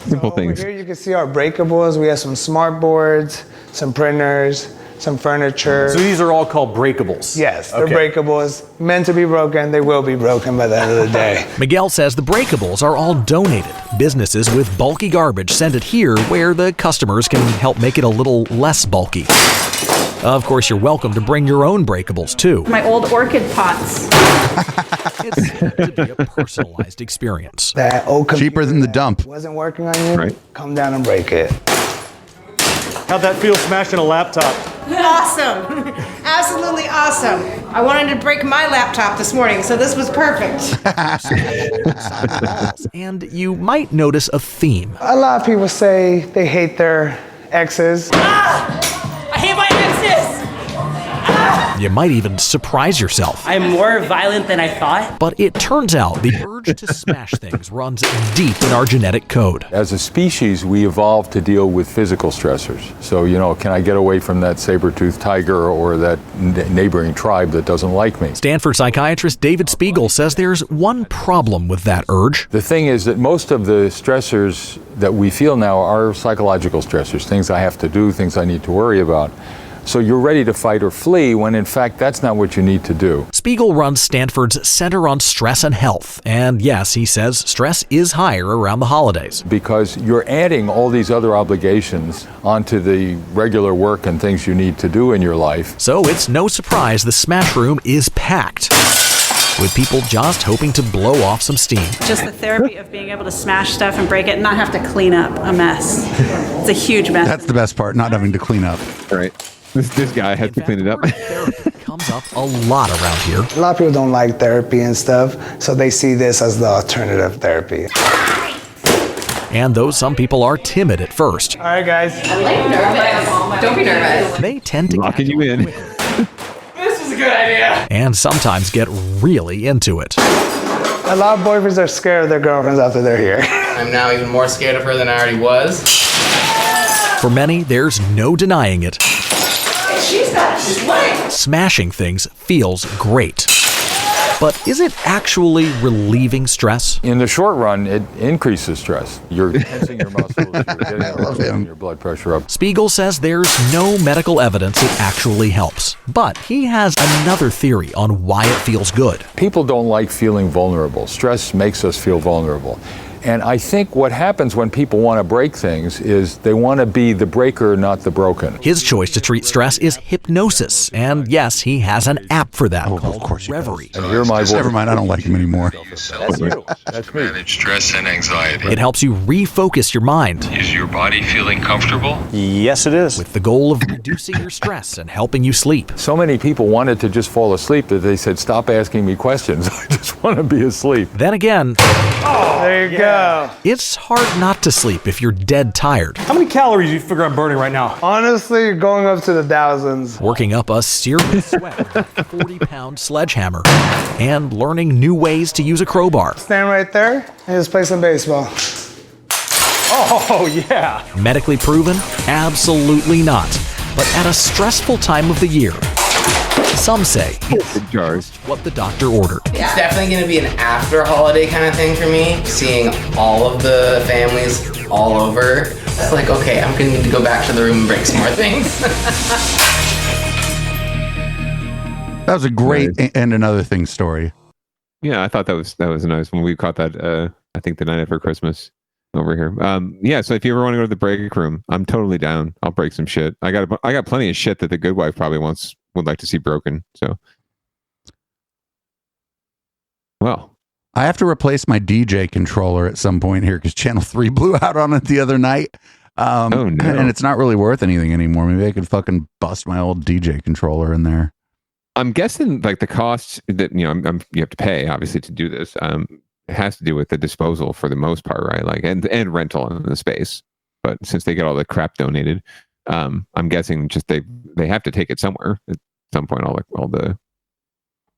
Simple things. Over here you can see our breakables. We have some smart boards, some printers, some furniture. So these are all called breakables? Yes, they're breakables. Meant to be broken. They will be broken by the end of the day. Miguel says the breakables are all donated. Businesses with bulky garbage send it here where the customers can help make it a little less bulky. Of course, you're welcome to bring your own breakables, too. My old orchid pots. It's meant to be a personalized experience. That old cheaper than the dump. Wasn't working on you? Come down and break it. How'd that feel smashing a laptop? Awesome. Absolutely awesome. I wanted to break my laptop this morning, so this was perfect. And you might notice a theme. A lot of people say they hate their exes. I hate my exes! You might even surprise yourself. I'm more violent than I thought. But it turns out the urge to smash things runs deep in our genetic code. As a species, we evolved to deal with physical stressors. So, can I get away from that saber-toothed tiger or that neighboring tribe that doesn't like me? Stanford psychiatrist David Spiegel says there's one problem with that urge. The thing is that most of the stressors that we feel now are psychological stressors, things I have to do, things I need to worry about. So you're ready to fight or flee when in fact that's not what you need to do. Spiegel runs Stanford's Center on Stress and Health. And yes, he says stress is higher around the holidays. Because you're adding all these other obligations onto the regular work and things you need to do in your life. So it's no surprise the Smash Room is packed with people just hoping to blow off some steam. Just the therapy of being able to smash stuff and break it and not have to clean up a mess. It's a huge mess. That's the best part, not having to clean up. Right. This guy had to clean it up. comes up a lot around here. A lot of people don't like therapy and stuff, so they see this as the alternative therapy. And though some people are timid at first, All right, guys. I'm like nervous. Don't be nervous. they tend to Locking you in. This was a good idea. and sometimes get really into it. A lot of boyfriends are scared of their girlfriends after they're here. I'm now even more scared of her than I already was. For many, there's no denying it. She's got it. She's playing. Smashing things feels great. But is it actually relieving stress? In the short run, it increases stress. You're tensing your muscles, you're getting your blood pressure up. Spiegel says there's no medical evidence it actually helps. But he has another theory on why it feels good. People don't like feeling vulnerable. Stress makes us feel vulnerable. And I think what happens when people want to break things is they want to be the breaker, not the broken. His choice to treat stress is hypnosis. And yes, he has an app for that called Reverie. And hear my voice. Never mind, I don't like him anymore. That's you. That's me. Manage stress and anxiety. It helps you refocus your mind. Is your body feeling comfortable? Yes, it is. With the goal of reducing your stress and helping you sleep. So many people wanted to just fall asleep that they said, stop asking me questions. I just want to be asleep. Then again, There you go. it's hard not to sleep if you're dead tired. How many calories do you figure I'm burning right now? Honestly, going up to the thousands. Working up a serious sweat with a 40-pound sledgehammer. And learning new ways to use a crowbar. Stand right there and just play some baseball. Oh, yeah. Medically proven? Absolutely not. But at a stressful time of the year, some say it's what the doctor ordered. It's definitely going to be an after holiday kind of thing for me. Seeing all of the families all over. It's like, okay, I'm going to need to go back to the room and break some more things. That was a great and another thing story. Yeah, I thought that was a nice one. We caught that I think the night after Christmas over here. Yeah, so if you ever want to go to the break room, I'm totally down. I'll break some shit. I got plenty of shit that the good wife probably would like to see broken. So, well, I have to replace my DJ controller at some point here because Channel 3 blew out on it the other night. Oh no! And it's not really worth anything anymore. Maybe I could fucking bust my old DJ controller in there. I'm guessing like the costs that you have to pay obviously to do this. It has to do with the disposal for the most part, right? Like and rental in the space. But since they get all the crap donated, I'm guessing just they have to take it somewhere at some point. All the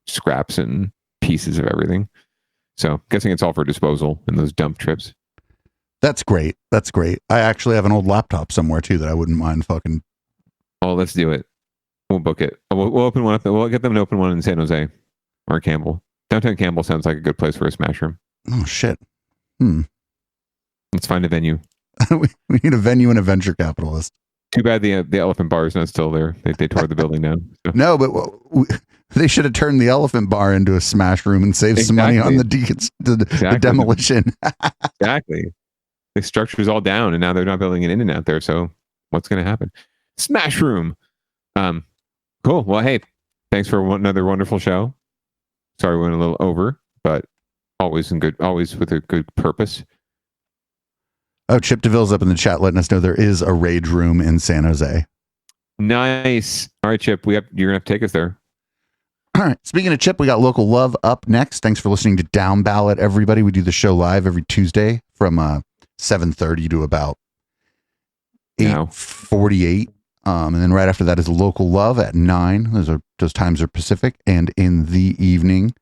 scraps and pieces of everything. So guessing it's all for disposal in those dump trips. That's great. That's great. I actually have an old laptop somewhere too that I wouldn't mind fucking. Oh, let's do it. We'll book it. We'll open one up. We'll get them to open one in San Jose or Campbell. Downtown Campbell sounds like a good place for a smash room. Oh shit. Let's find a venue. We need a venue and a venture capitalist. Too bad the Elephant Bar is not still there. They tore the building down. So. No, but they should have turned the Elephant Bar into a smash room and saved some money on the demolition. Exactly. The structure is all down, and now they're not building an In-N-Out there. So what's going to happen? Smash room. Cool. Well, hey, thanks for another wonderful show. Sorry we went a little over, but always with a good purpose. Oh, Chip DeVille's up in the chat letting us know there is a rage room in San Jose. Nice. All right, Chip, you're gonna have to take us there. All right. Speaking of Chip, we got Local Love up next. Thanks for listening to Downballot, everybody. We do the show live every Tuesday from 7:30 to about 8:48. And then right after that is Local Love at 9. Those times are Pacific. And in the evening,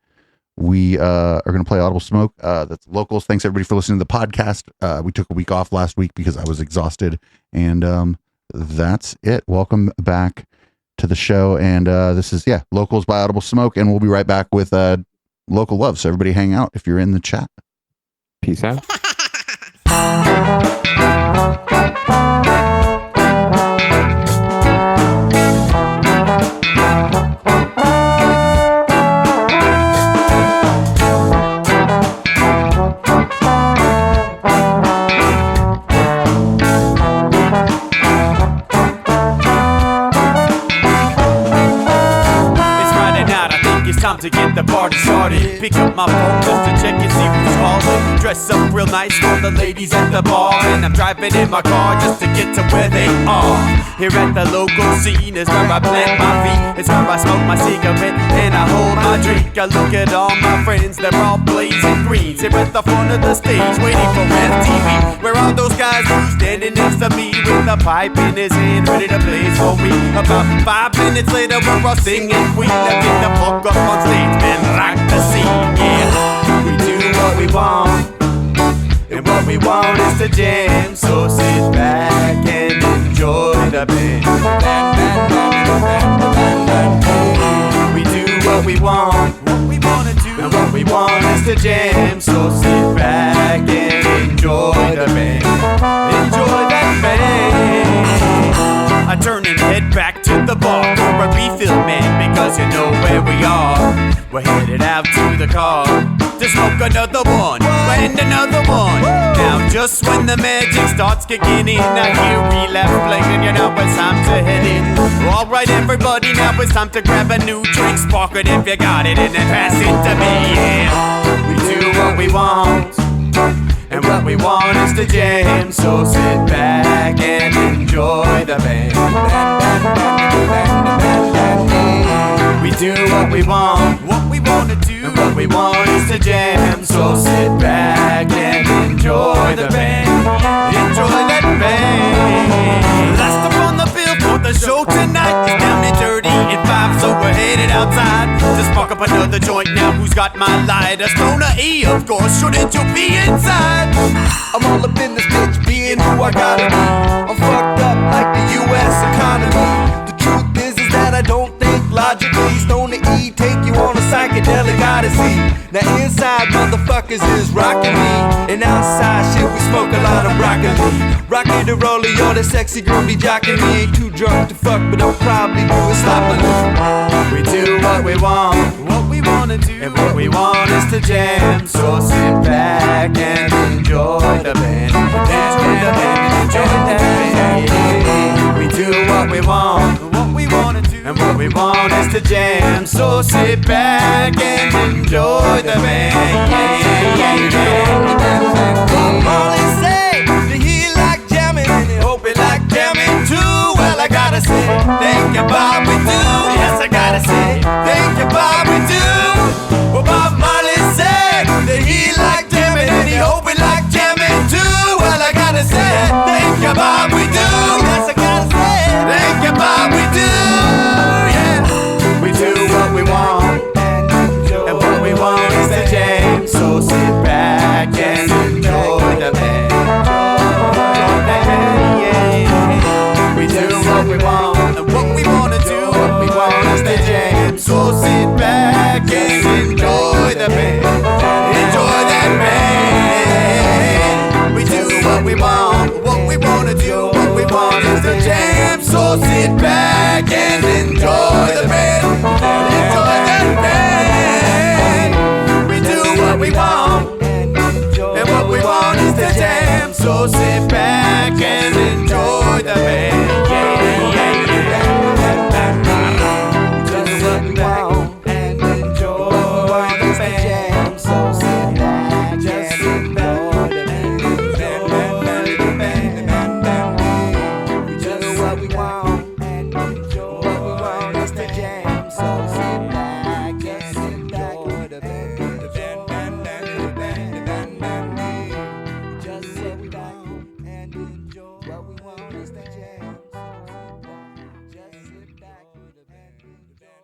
we are going to play Audible Smoke. That's Locals. Thanks everybody for listening to the podcast. We took a week off last week because I was exhausted. And that's it. Welcome back to the show. And this is, Locals by Audible Smoke. And we'll be right back with Local Love. So everybody hang out if you're in the chat. Peace out. it's time to get the party started. Pick up my phone just to check and see who's calling. Dress up real nice for the ladies at the bar, and I'm driving in my car just to get to where they are. Here at the local scene is where I plant my feet. It's where I smoke my cigarette and I hold my drink. I look at all my friends, they're all blazing greens. Here at the front of the stage, waiting for MTV. Where are those guys who's standing next to me with a pipe in his hand, ready to blaze for me? About 5 minutes later, we're all singing Queen. Now get the fuck up on stage, man, rock the scene, yeah. We do what we want, and what we want is to jam. So sit back and enjoy the band. We do what we want, and what we want is to jam. So sit back and enjoy the band. Enjoy that band. I turn and head back to the bar for a refill, man, because you know where we are. We're headed out to the car to smoke another one and another one. Now just when the magic starts kicking in, I hear relapse playing, you know it's time to head in. Alright everybody, now it's time to grab a new drink, spark it if you got it, and then pass it to me, yeah. We do what we want, and what we want is to jam. So sit back and enjoy the band. We do what we want to do, and what we want is to jam. So sit back and enjoy the band. Enjoy that band. Last up on the bill for the show tonight is Down and Dirty and 5, so we're headed outside to spark up another joint. Now who's got my lighter? Stoner E, of course, shouldn't you be inside? I'm all up in this bitch, being who I gotta be. I'm fucked up like the US economy. The truth is that I don't think logically. Stoner E take you on a psychedelic odyssey. Now inside motherfuckers is rocking me, and outside shit we smoke a lot of broccoli. Rocky the roller, yo, that sexy girl be jocking me. Ain't too drunk to fuck, but I'll probably do it sloppily. We do what we want to do, and what we want is to jam. So sit back and enjoy the band. Enjoy the band, enjoy the band. We do what we want to do, and what we want is to jam. So sit back and enjoy the band. Yeah, yeah, yeah. Molly say that he like jamming, and he hope he like jamming too. Well, I gotta say, thank you, Bob, we do. Yes, I gotta say, thank you, Bob, we do. Well, Bob Marley said that he like jamming, and he hope he like jamming too. Well, I gotta say, thank you, Bob, we do. Yes, I gotta say, thank you, Bob, we do. Yeah, we do what we want, and what we want is to jam. So sit back and enjoy the band. We do what we want, and what we want to do, what we want is to jam. So sit back and enjoy the band. Enjoy that band. We do what we want to do, what we want is to jam. So sit back and